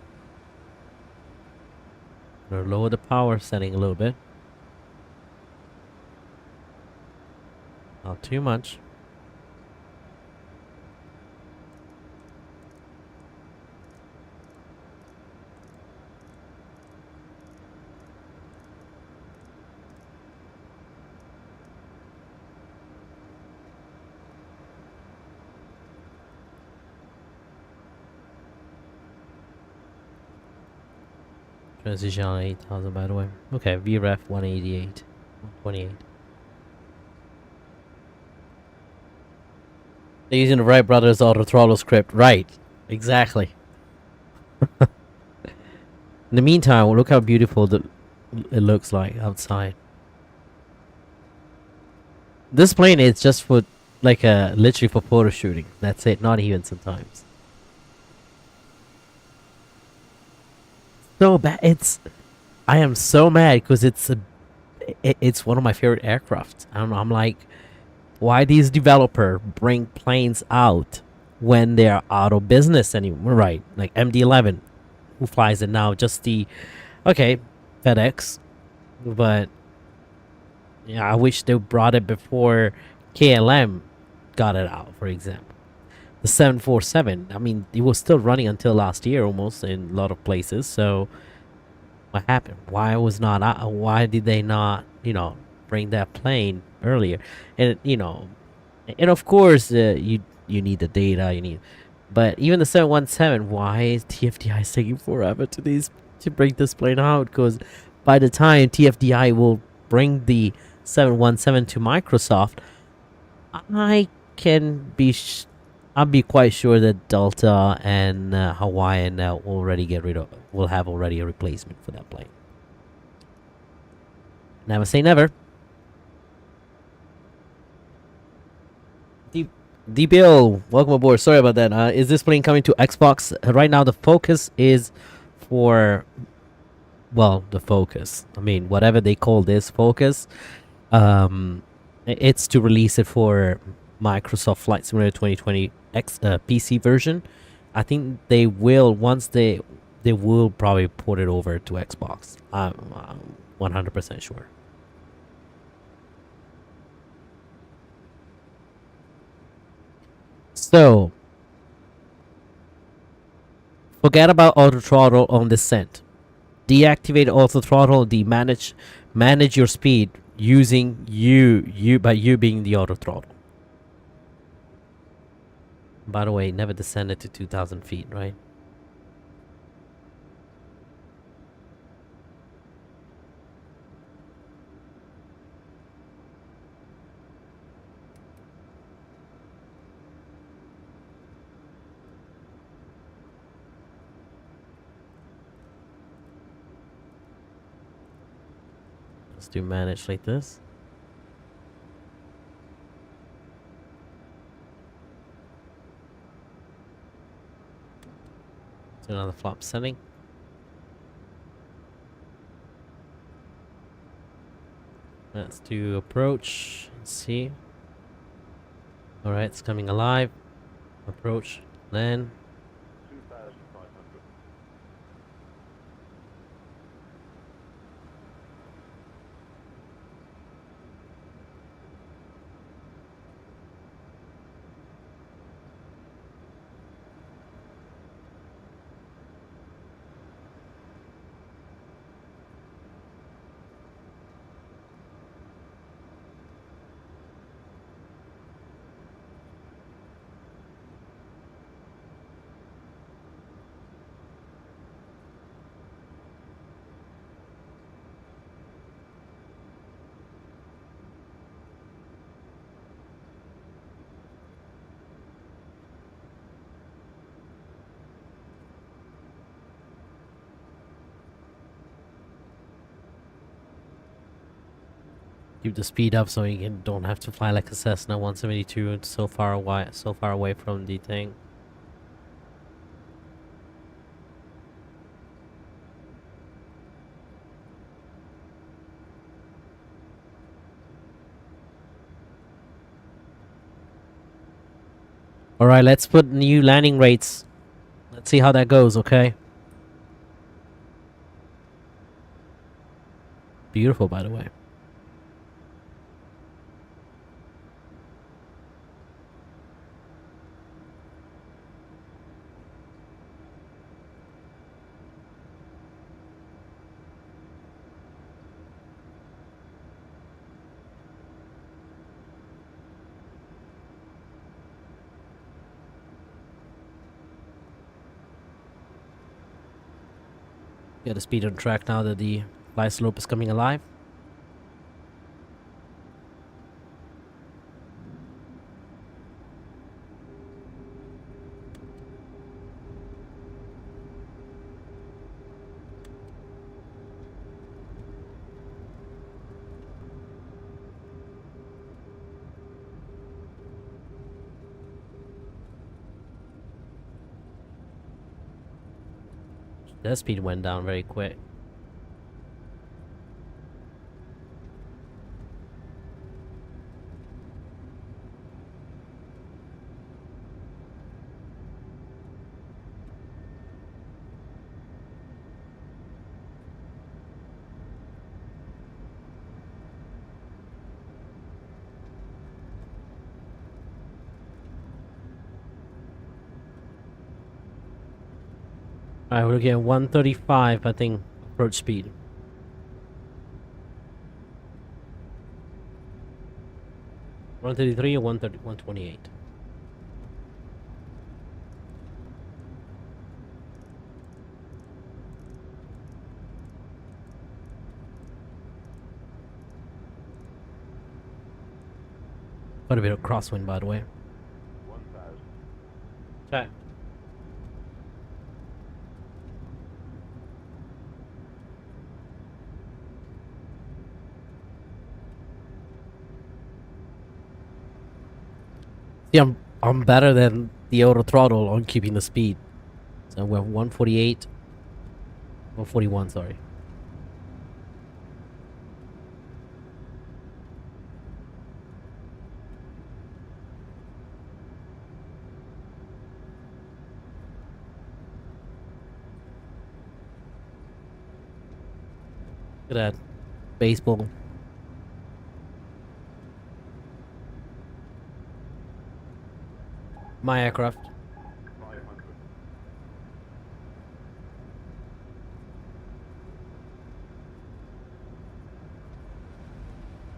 Or lower the power setting a little bit. Not too much. Transition on 8,000, by the way. Okay, VREF 188. 128. They're using the Wright Brothers auto throttle script. Right. Exactly. In the meantime, look how beautiful it looks like outside. This plane is just for, like, literally for photo shooting. That's it. Not even sometimes. So bad. I am so mad because it's one of my favorite aircraft. I don't know. I'm like, why these developer bring planes out when they're out of business anymore? Right, like MD-11, who flies it now? Just okay, FedEx, but yeah, I wish they brought it before KLM got it out. For example, the 747. I mean, it was still running until last year almost in a lot of places. So what happened? Why was not? Why did they not? Bring that plane earlier? And and of course, you need the data. But even the 717. Why is TFDI taking forever to bring this plane out? Because by the time TFDI will bring the 717 to Microsoft, I can be I'll be quite sure that Delta and Hawaiian will have already a replacement for that plane. Never say never. DPO, welcome aboard. Sorry about that. Is this plane coming to Xbox? Right now, the focus is for, well, the focus. I mean, whatever they call this focus, it's to release it for Microsoft Flight Simulator 2020 PC version. I think they will, once they will probably port it over to Xbox. I'm 100% sure. So, forget about auto throttle on descent. Deactivate auto throttle. Manage your speed using you being the auto throttle. By the way, never descended to 2,000 feet, right? Let's do manage like this. Do another flop setting. Let's do approach. Let's see. Alright, it's coming alive. Approach. Land. 2,500. keep the speed up so don't have to fly like a Cessna 172 and so far away from the thing. All right, let's put new landing rates. Let's see how that goes, okay? Beautiful, by the way. Get the speed on track now that the fly slope is coming alive. That speed went down very quick. Alright, we're looking at 135, I think, approach speed. One 133 or 128. Quite a bit of crosswind, by the way. 1,000. Okay. See, I'm better than the auto throttle on keeping the speed. So we're 148, 141, sorry. Look at that baseball. My aircraft. 500.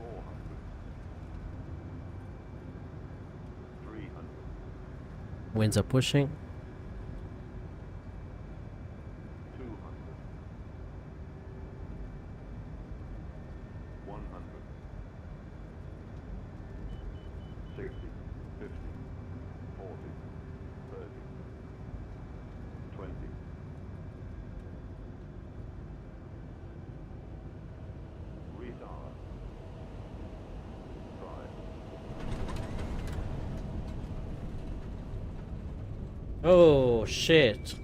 400. 300. Winds are pushing. 200. 100. 60. 50. 40. 30. 20. Retard. 5. Oh shit.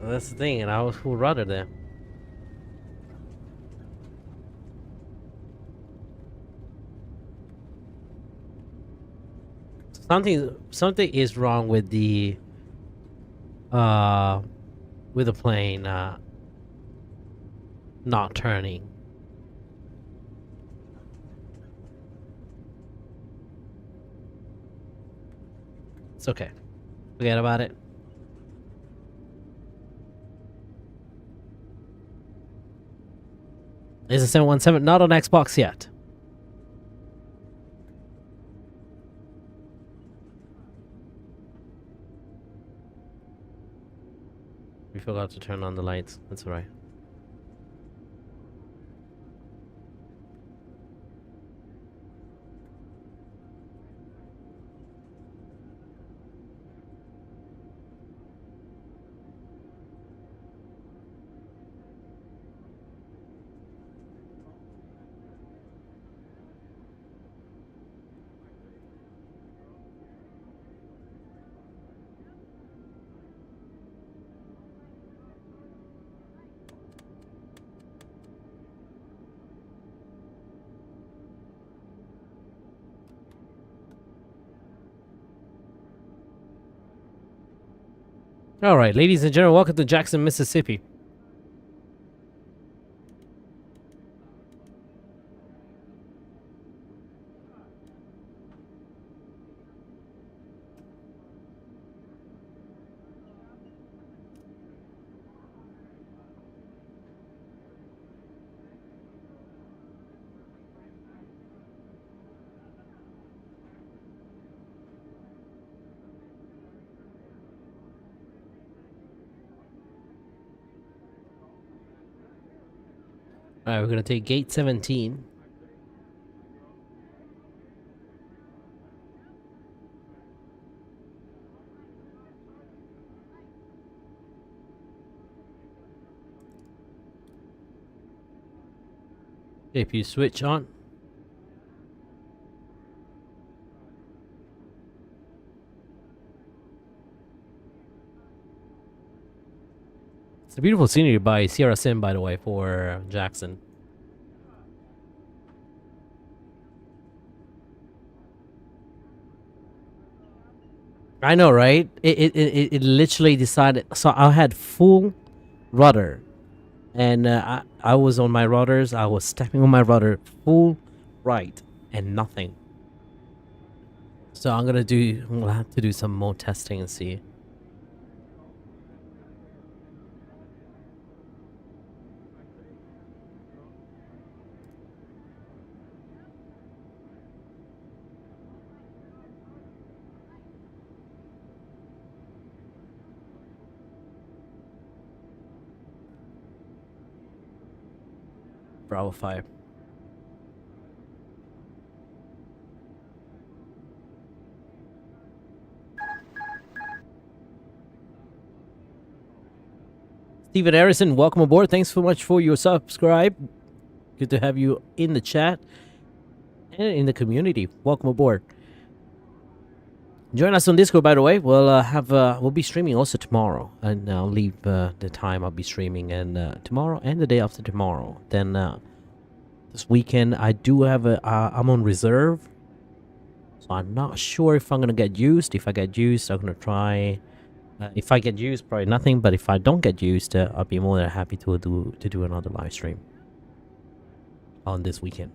That's the thing, and I was full rudder there. Something is wrong with the plane not turning. It's okay. Forget about it. Is a 717 not on Xbox yet? We forgot to turn on the lights. That's alright. All right, ladies and gentlemen, welcome to Jackson, Mississippi. All right, we're gonna take gate 17. If you switch on. It's a beautiful scenery by Sierra Sim, by the way, for Jackson. I know, right? It literally decided. So I had full rudder, and I was on my rudders. I was stepping on my rudder full right, and nothing. So we'll have to do some more testing and see. Bravo 5. Steven Harrison, welcome aboard. Thanks so much for your subscribe. Good to have you in the chat and in the community. Welcome aboard. Join us on Discord, by the way. We'll be streaming also tomorrow, and I'll leave the time I'll be streaming and tomorrow and the day after tomorrow. Then this weekend I do have I'm on reserve, so I'm not sure if I'm gonna get used. If I get used, I'm gonna try. If I get used, probably nothing. But if I don't get used, I'll be more than happy to do another live stream on this weekend.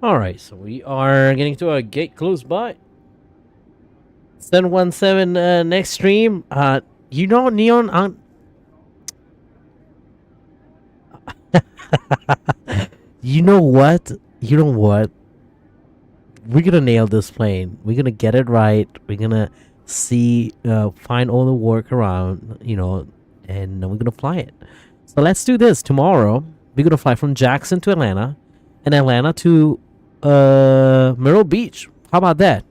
Alright, so we are getting to a gate close by. 717 next stream. You know, Neon, you know what? You know what? We're gonna nail this plane. We're gonna get it right. We're gonna find all the work around, and we're gonna fly it. So let's do this. Tomorrow, we're gonna fly from Jackson to Atlanta, and Atlanta to Myrtle Beach. How about that?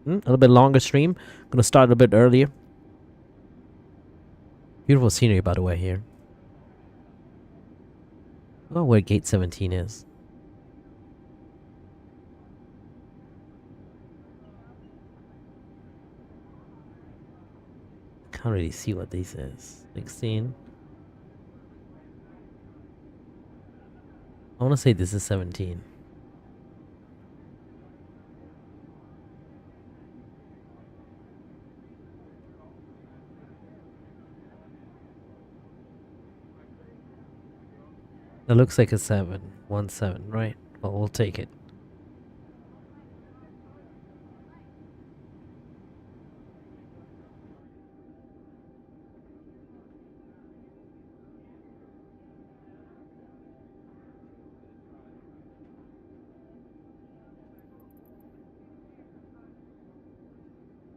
A little bit longer stream. Gonna start a bit earlier. Beautiful scenery, by the way, here. Oh, where gate 17 is. Can't really see what this is. 16. I want to say this is 17. That looks like a 717, right? Well, we'll take it.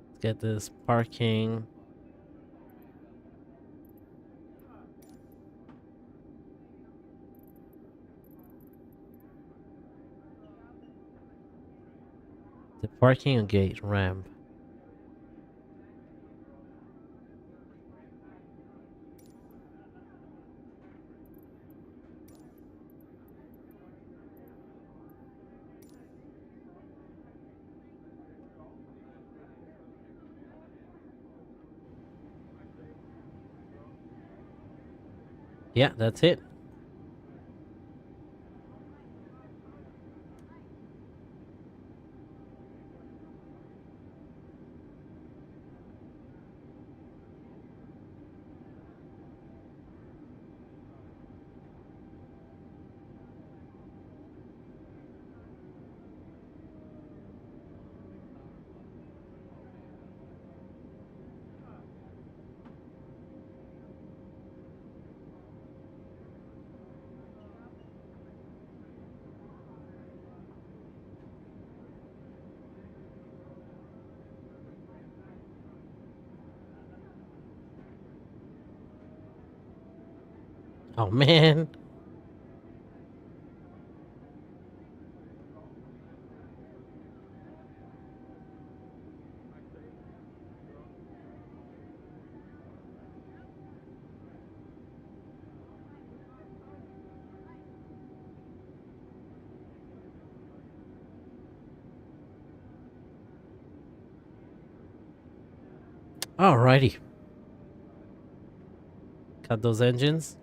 Let's get this parking. The parking gate ramp. Yeah, that's it. Oh man. Alrighty. Cut those engines.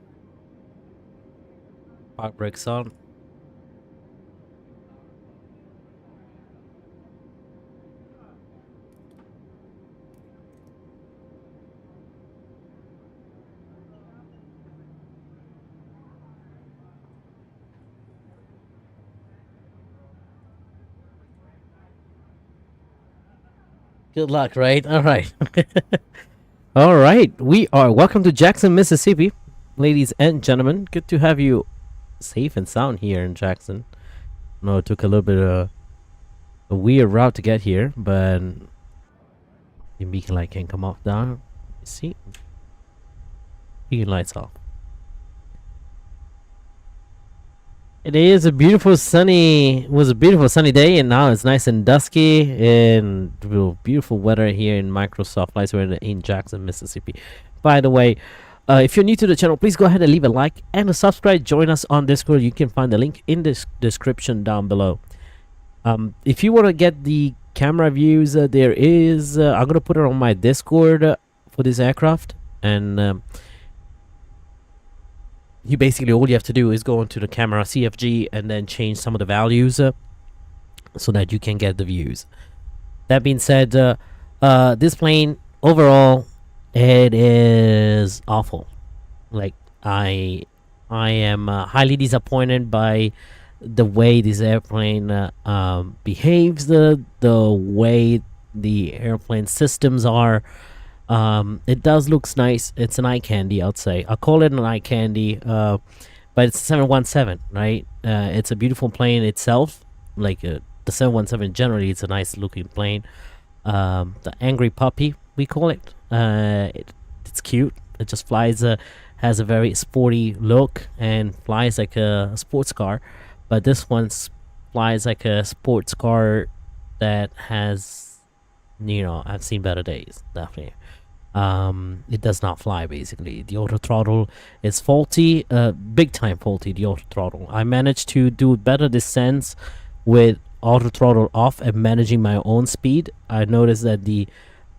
Park brakes on. Good luck, right? All right. All right. We are welcome to Jackson, Mississippi. Ladies and gentlemen, good to have you safe and sound here in Jackson. No, it took a little bit of a weird route to get here, but the beacon light can come off down. See? Beacon lights off. It is a beautiful sunny. It was a beautiful sunny day, and now it's nice and dusky and beautiful weather here in Microsoft Flight Simulator in Jackson, Mississippi. By the way, if you're new to the channel, please go ahead and leave a like and a subscribe. Join us on Discord. You can find the link in the description down below. If you want to get the camera views, there is. I'm gonna put it on my Discord for this aircraft, and you basically all you have to do is go into the camera CFG and then change some of the values so that you can get the views. That being said, this plane overall, it is awful. Like I am highly disappointed by the way this airplane behaves, the way the airplane systems are. It does looks nice. It's an eye candy, I'd say. I'll call it an eye candy, but it's a 717, right? It's a beautiful plane itself. Like the 717 generally, it's a nice looking plane. The angry puppy, we call it. It's cute. It just flies, has a very sporty look and flies like a sports car. But this one flies like a sports car that has, I've seen better days, definitely. It does not fly. Basically, the auto throttle is faulty, big time faulty. The auto throttle, I managed to do better descents with auto throttle off and managing my own speed. I noticed that the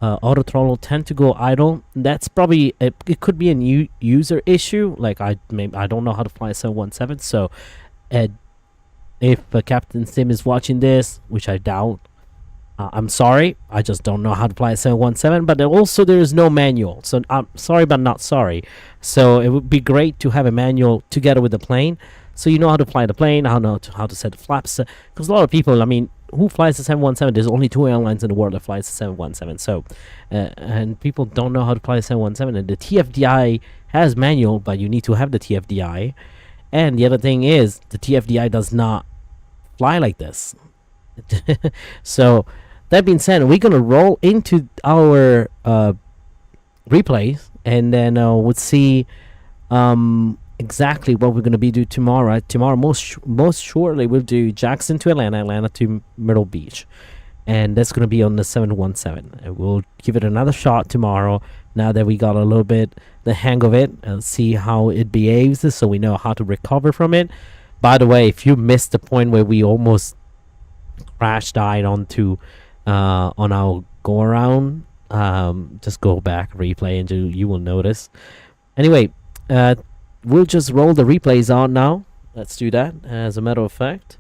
auto throttle tend to go idle. That's probably it could be a new user issue. Like I don't know how to fly 717, so if captainsim is watching this, which I doubt, I'm sorry, I just don't know how to fly a 717, but also there is no manual, so I'm sorry but not sorry. So it would be great to have a manual together with the plane, so you know how to fly the plane, how to set the flaps, because a lot of people, who flies the 717? There's only 2 airlines in the world that flies the 717, so and people don't know how to fly the 717, and the TFDI has manual, but you need to have the TFDI. And the other thing is the TFDI does not fly like this. So that being said, we're gonna roll into our replays, and then we'll see exactly what we're gonna be do tomorrow. Tomorrow, most shortly, we'll do Jackson to Atlanta, Atlanta to Myrtle Beach, and that's going to be on the 717. And we'll give it another shot tomorrow now that we got a little bit the hang of it, and see how it behaves so we know how to recover from it. By the way, if you missed the point where we almost crash died onto on our go around, just go back, replay, and you will notice. Anyway, we'll just roll the replays on now. Let's do that. As a matter of fact,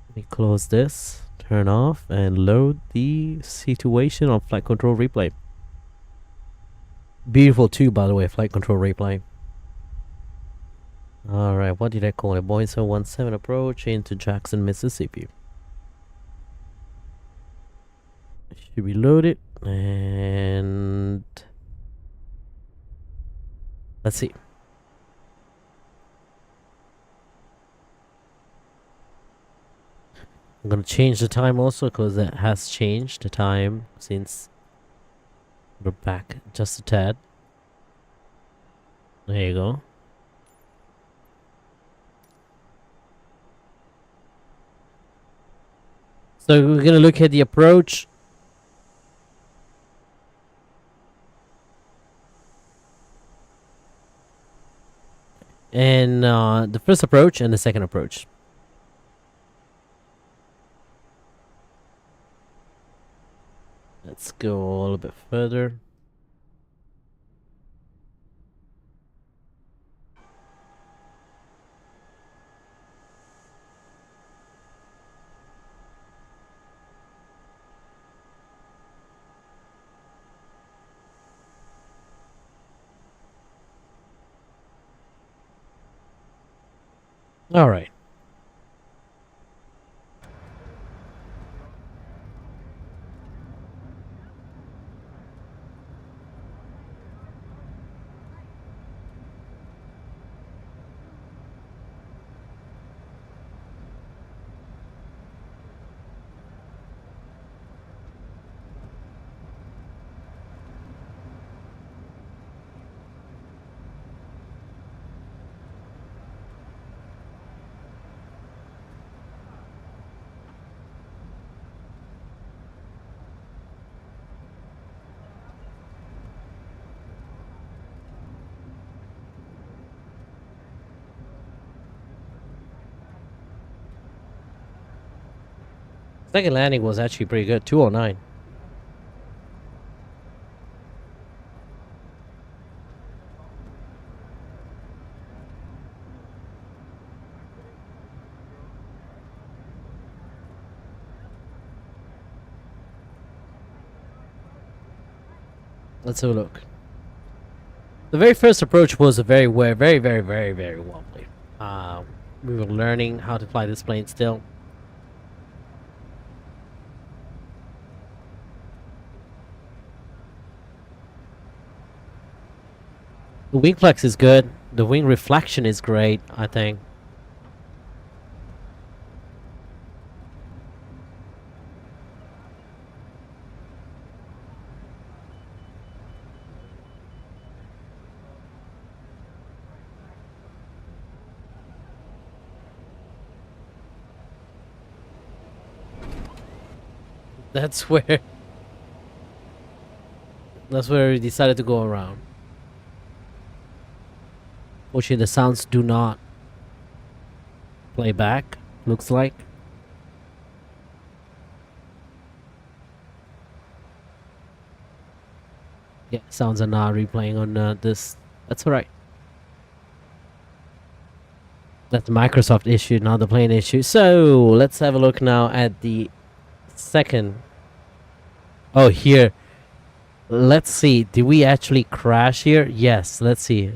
let me close this, turn off, and load the situation on flight control replay. Beautiful too, by the way, flight control replay. Alright, what did I call it? Boeing 717 approach into Jackson, Mississippi. Should we load it? And let's see. I'm gonna change the time also, because it has changed the time since we're back just a tad. There you go. So we're gonna look at the approach. And the first approach and the second approach. Let's go a little bit further. All right. Second landing was actually pretty good, 209. Let's have a look. The very first approach was a very wobbly. We were learning how to fly this plane still. The wing flex is good. The wing reflection is great, I think. That's where we decided to go around. Fortunately, the sounds do not play back, looks like. Yeah, sounds are not replaying on this. That's alright. That's the Microsoft issue, not the plane issue. So, let's have a look now at the second. Oh, here. Let's see. Did we actually crash here? Yes, let's see.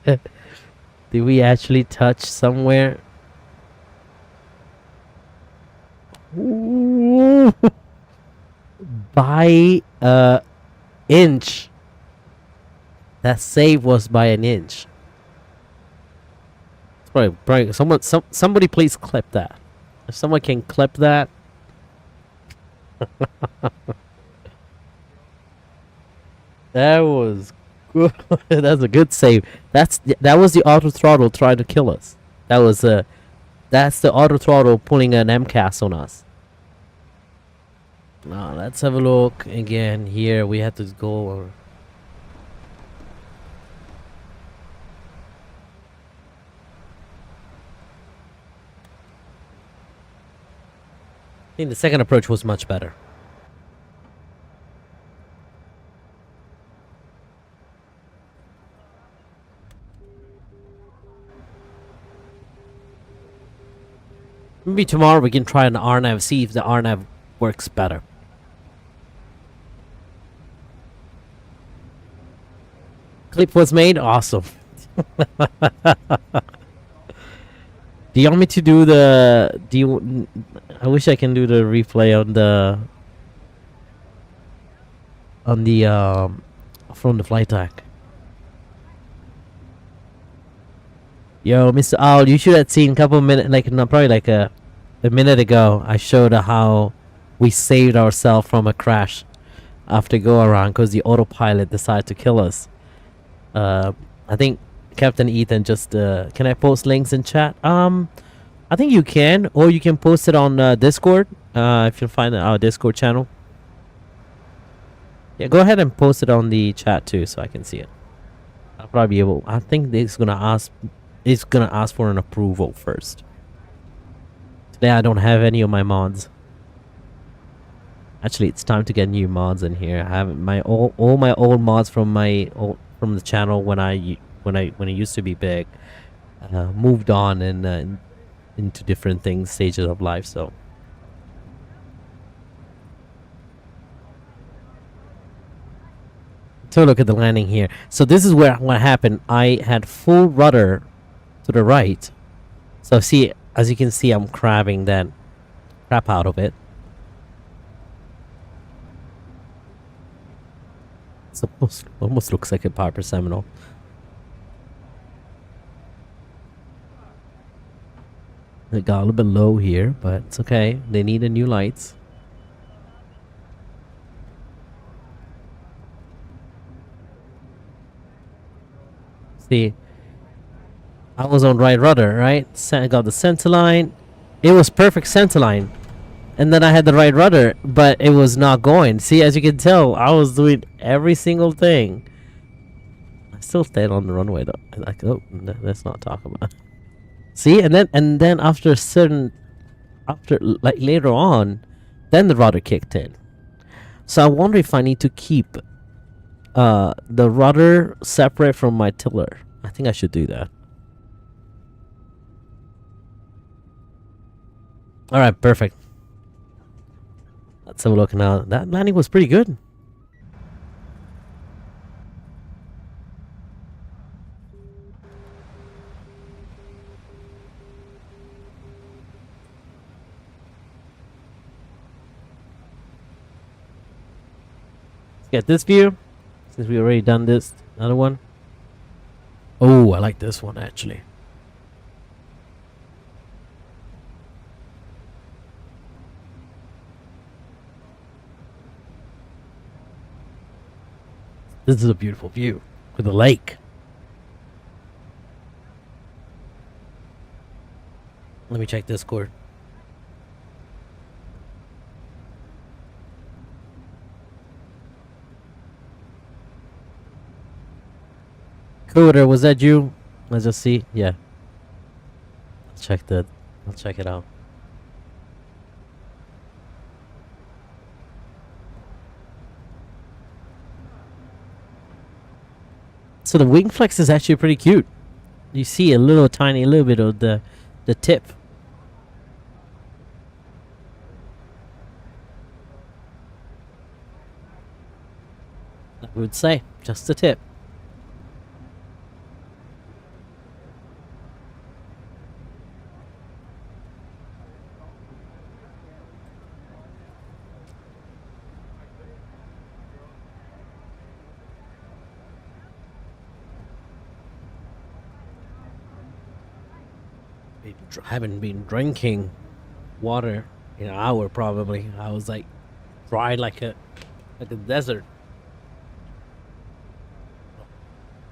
Did we actually touch somewhere? Ooh. By a inch. That save was by an inch. Probably somebody please clip that. If someone can clip that. That was good. That's a good save. That was the auto throttle trying to kill us. That was That's the auto throttle pulling an MCAS on us. Now let's have a look again here. We have to go over. I think the second approach was much better. Maybe tomorrow we can try an RNAV, see if the RNAV works better. Clip was made? Awesome. Do you want me to do the... I wish I can do the replay on the... from the flight deck. Yo, Mr. Owl, you should have seen a couple minutes, like, no, probably like a minute ago, I showed how we saved ourselves from a crash after go around because the autopilot decided to kill us. I think Captain Ethan just, can I post links in chat? I think you can, or you can post it on Discord, if you find our Discord channel. Yeah, go ahead and post it on the chat too, so I can see it. I'll probably be able, I think it's gonna ask for an approval first. Today I don't have any of my mods. Actually, it's time to get new mods in here. I have my all my old mods from from the channel when it used to be big, moved on and into different things, stages of life. So look at the landing here. So this is where what happened. I had full rudder to the right. So see, as you can see, I'm crabbing that crap out of it. It's almost looks like a Piper Seminole. It got a little bit low here, but it's okay. They need a new lights. See, I was on right rudder, right? I got the center line. It was perfect center line. And then I had the right rudder, but it was not going. See, as you can tell, I was doing every single thing. I still stayed on the runway though. Like, oh, let's not talk about it. See, and then after like later on, then the rudder kicked in. So I wonder if I need to keep the rudder separate from my tiller. I think I should do that. All right, perfect. Let's have a look now. That landing was pretty good. Let's get this view, since we already done this. Another one. Oh, I like this one actually. This is a beautiful view with a lake. Let me check Discord. Cooter, was that you? Let's just see. Yeah. Let's check that. I'll check it out. So the wing flex is actually pretty cute. You see a little tiny little bit of the tip. I would say just the tip. Haven't been drinking water in an hour probably. I was like dry like a desert.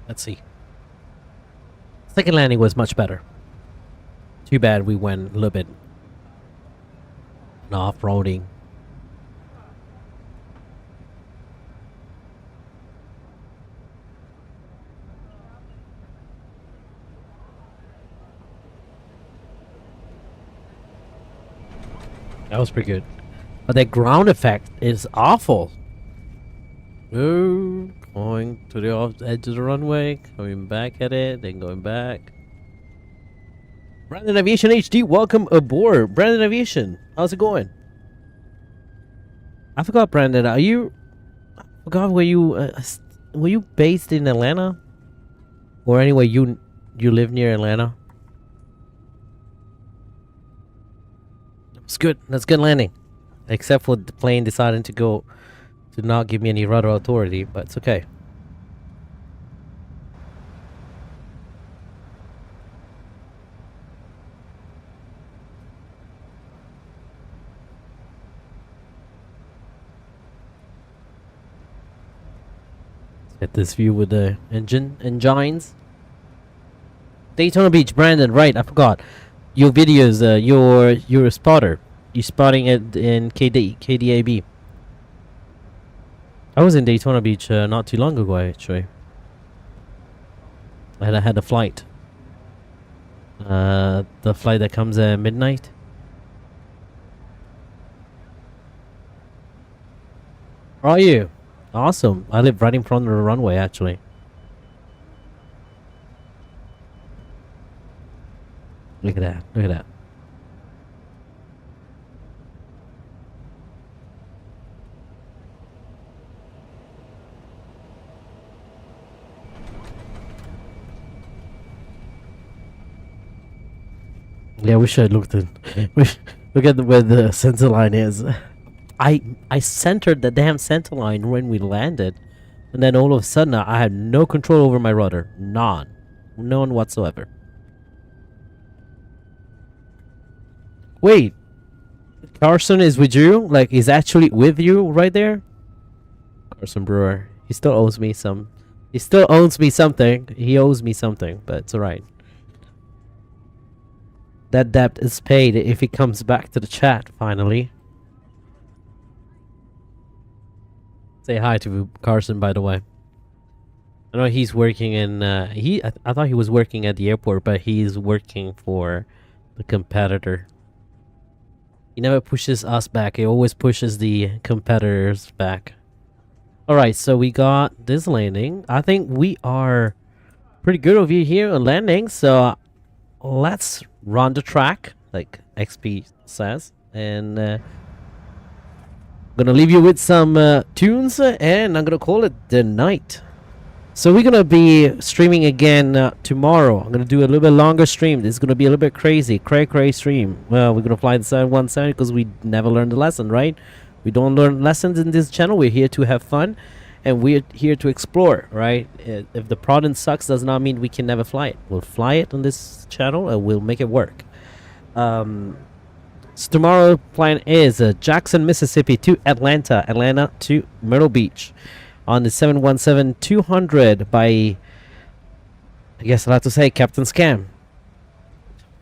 Let's see. Second landing was much better. Too bad we went a little bit off-roading. That was pretty good. But that ground effect is awful. Oh, going to the off edge of the runway, coming back at it, then going back. Brandon Aviation HD, welcome aboard. Brandon Aviation, how's it going? I forgot, Brandon. I forgot were you based in Atlanta, or anyway you live near Atlanta? It's good. That's good landing, except for the plane deciding to not give me any rudder authority, but it's okay. Get this view with the engines. Daytona Beach, Brandon. Right, I forgot. Your videos. You're a spotter. You're spotting it in KDAB. I was in Daytona Beach not too long ago, actually. I had a flight. The flight that comes at midnight. How are you? Awesome. I live right in front of the runway, actually. Look at that. Look at that. Yeah, we should look at where the center line is. I centered the damn center line when we landed, and then all of a sudden I had no control over my rudder. None whatsoever. Wait, Carson is with you? Like, he's actually with you right there? Carson Brewer. He still owes me some. He still owes me something. He owes me something, but it's alright. That debt is paid if he comes back to the chat finally. Say hi to Carson, by the way. I know he's working in I thought he was working at the airport, but he's working for the competitor. He never pushes us back. He always pushes the competitors back. Alright, so we got this landing. I think we are pretty good over here on landing, so let's run the track, like XP says, and gonna leave you with some tunes, and I'm gonna call it the night. So we're gonna be streaming again tomorrow. I'm gonna do a little bit longer stream. This is gonna be a little bit crazy, cray stream. Well, we're gonna fly the 717 because we never learned the lesson, right? We don't learn lessons in this channel. We're here to have fun, and we're here to explore, right? If the product sucks, does not mean we can never fly it. We'll fly it on this channel, and we'll make it work. So tomorrow plan is Jackson, Mississippi to Atlanta, Atlanta to Myrtle Beach on the 717-200 by, I guess I have to say, Captain Scam.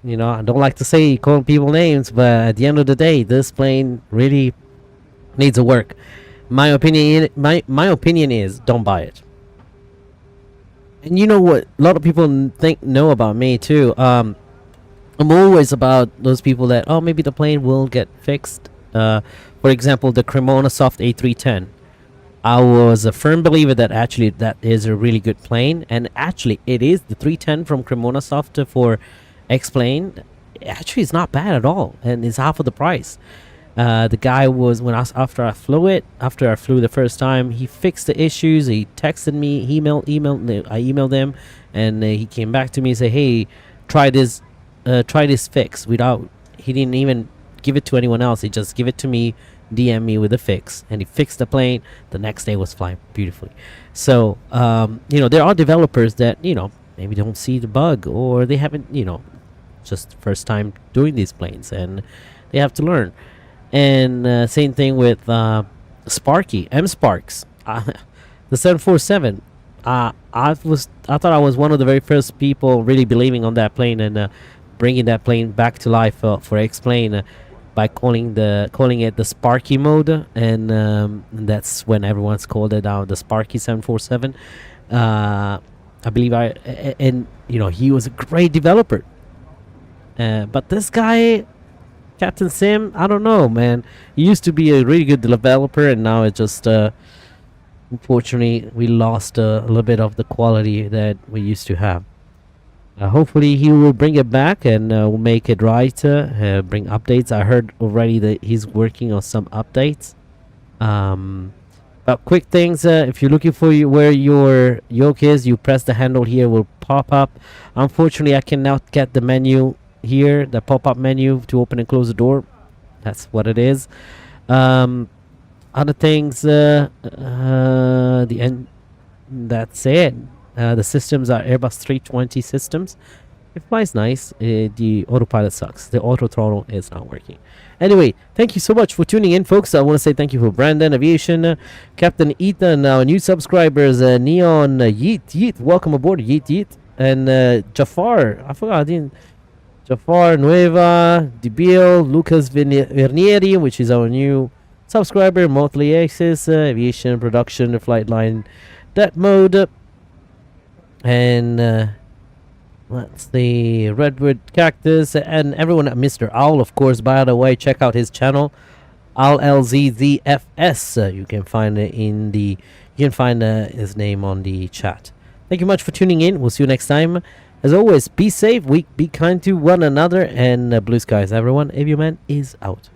You know, I don't like to say calling people names, but at the end of the day, this plane really needs a work. My opinion is don't buy it. And you know what a lot of people know about me too. I'm always about those people that, oh, maybe the plane will get fixed. For example, the Cremona Soft A310. I was a firm believer that actually that is a really good plane, and actually it is. The 310 from Cremona Soft for X-Plane actually is not bad at all, and it's half of the price. The guy was, after I flew the first time, he fixed the issues. He texted me, I emailed him, and he came back to me and said, hey, try this fix. He didn't even give it to anyone else. He just give it to me, DM me with a fix, and he fixed the plane. The next day was flying beautifully. So you know, there are developers that, you know, maybe don't see the bug, or they haven't, you know, just first time doing these planes, and they have to learn. And same thing with Sparky, M-Sparks, the 747. I thought I was one of the very first people really believing on that plane, and bringing that plane back to life for X-Plane by calling it the Sparky mode, and that's when everyone's called it now the Sparky 747. I believe and you know, he was a great developer. But this guy, Captain Sim, I don't know, man. He used to be a really good developer, and now it just unfortunately we lost a little bit of the quality that we used to have. Hopefully he will bring it back and will make it right. Bring updates. I heard already that he's working on some updates. But quick things, if you're looking for where your yoke is, you press the handle here, will pop up. Unfortunately, I cannot get the menu here, the pop-up menu to open and close the door. That's what it is. Other things, that's it. The systems are Airbus 320 systems. It flies nice. The autopilot sucks. The auto throttle is not working. Anyway, thank you so much for tuning in, folks. I want to say thank you for Brandon, Aviation, Captain Ethan, our new subscribers, Neon, Yeet, welcome aboard, Yeet, and Jafar. I forgot, Jafar, Nueva, Debil, Lucas Vernieri, which is our new subscriber, Monthly Access, Aviation, Production, Flight Line, that mode, and let's see, Redwood Cactus, and everyone at Mr. Owl, of course. By the way, check out his channel, OwlLZZFS. You can find it his name on the chat. Thank you much for tuning in. We'll see you next time. As always, be safe, be kind to one another, and blue skies, everyone. Aviaman is out.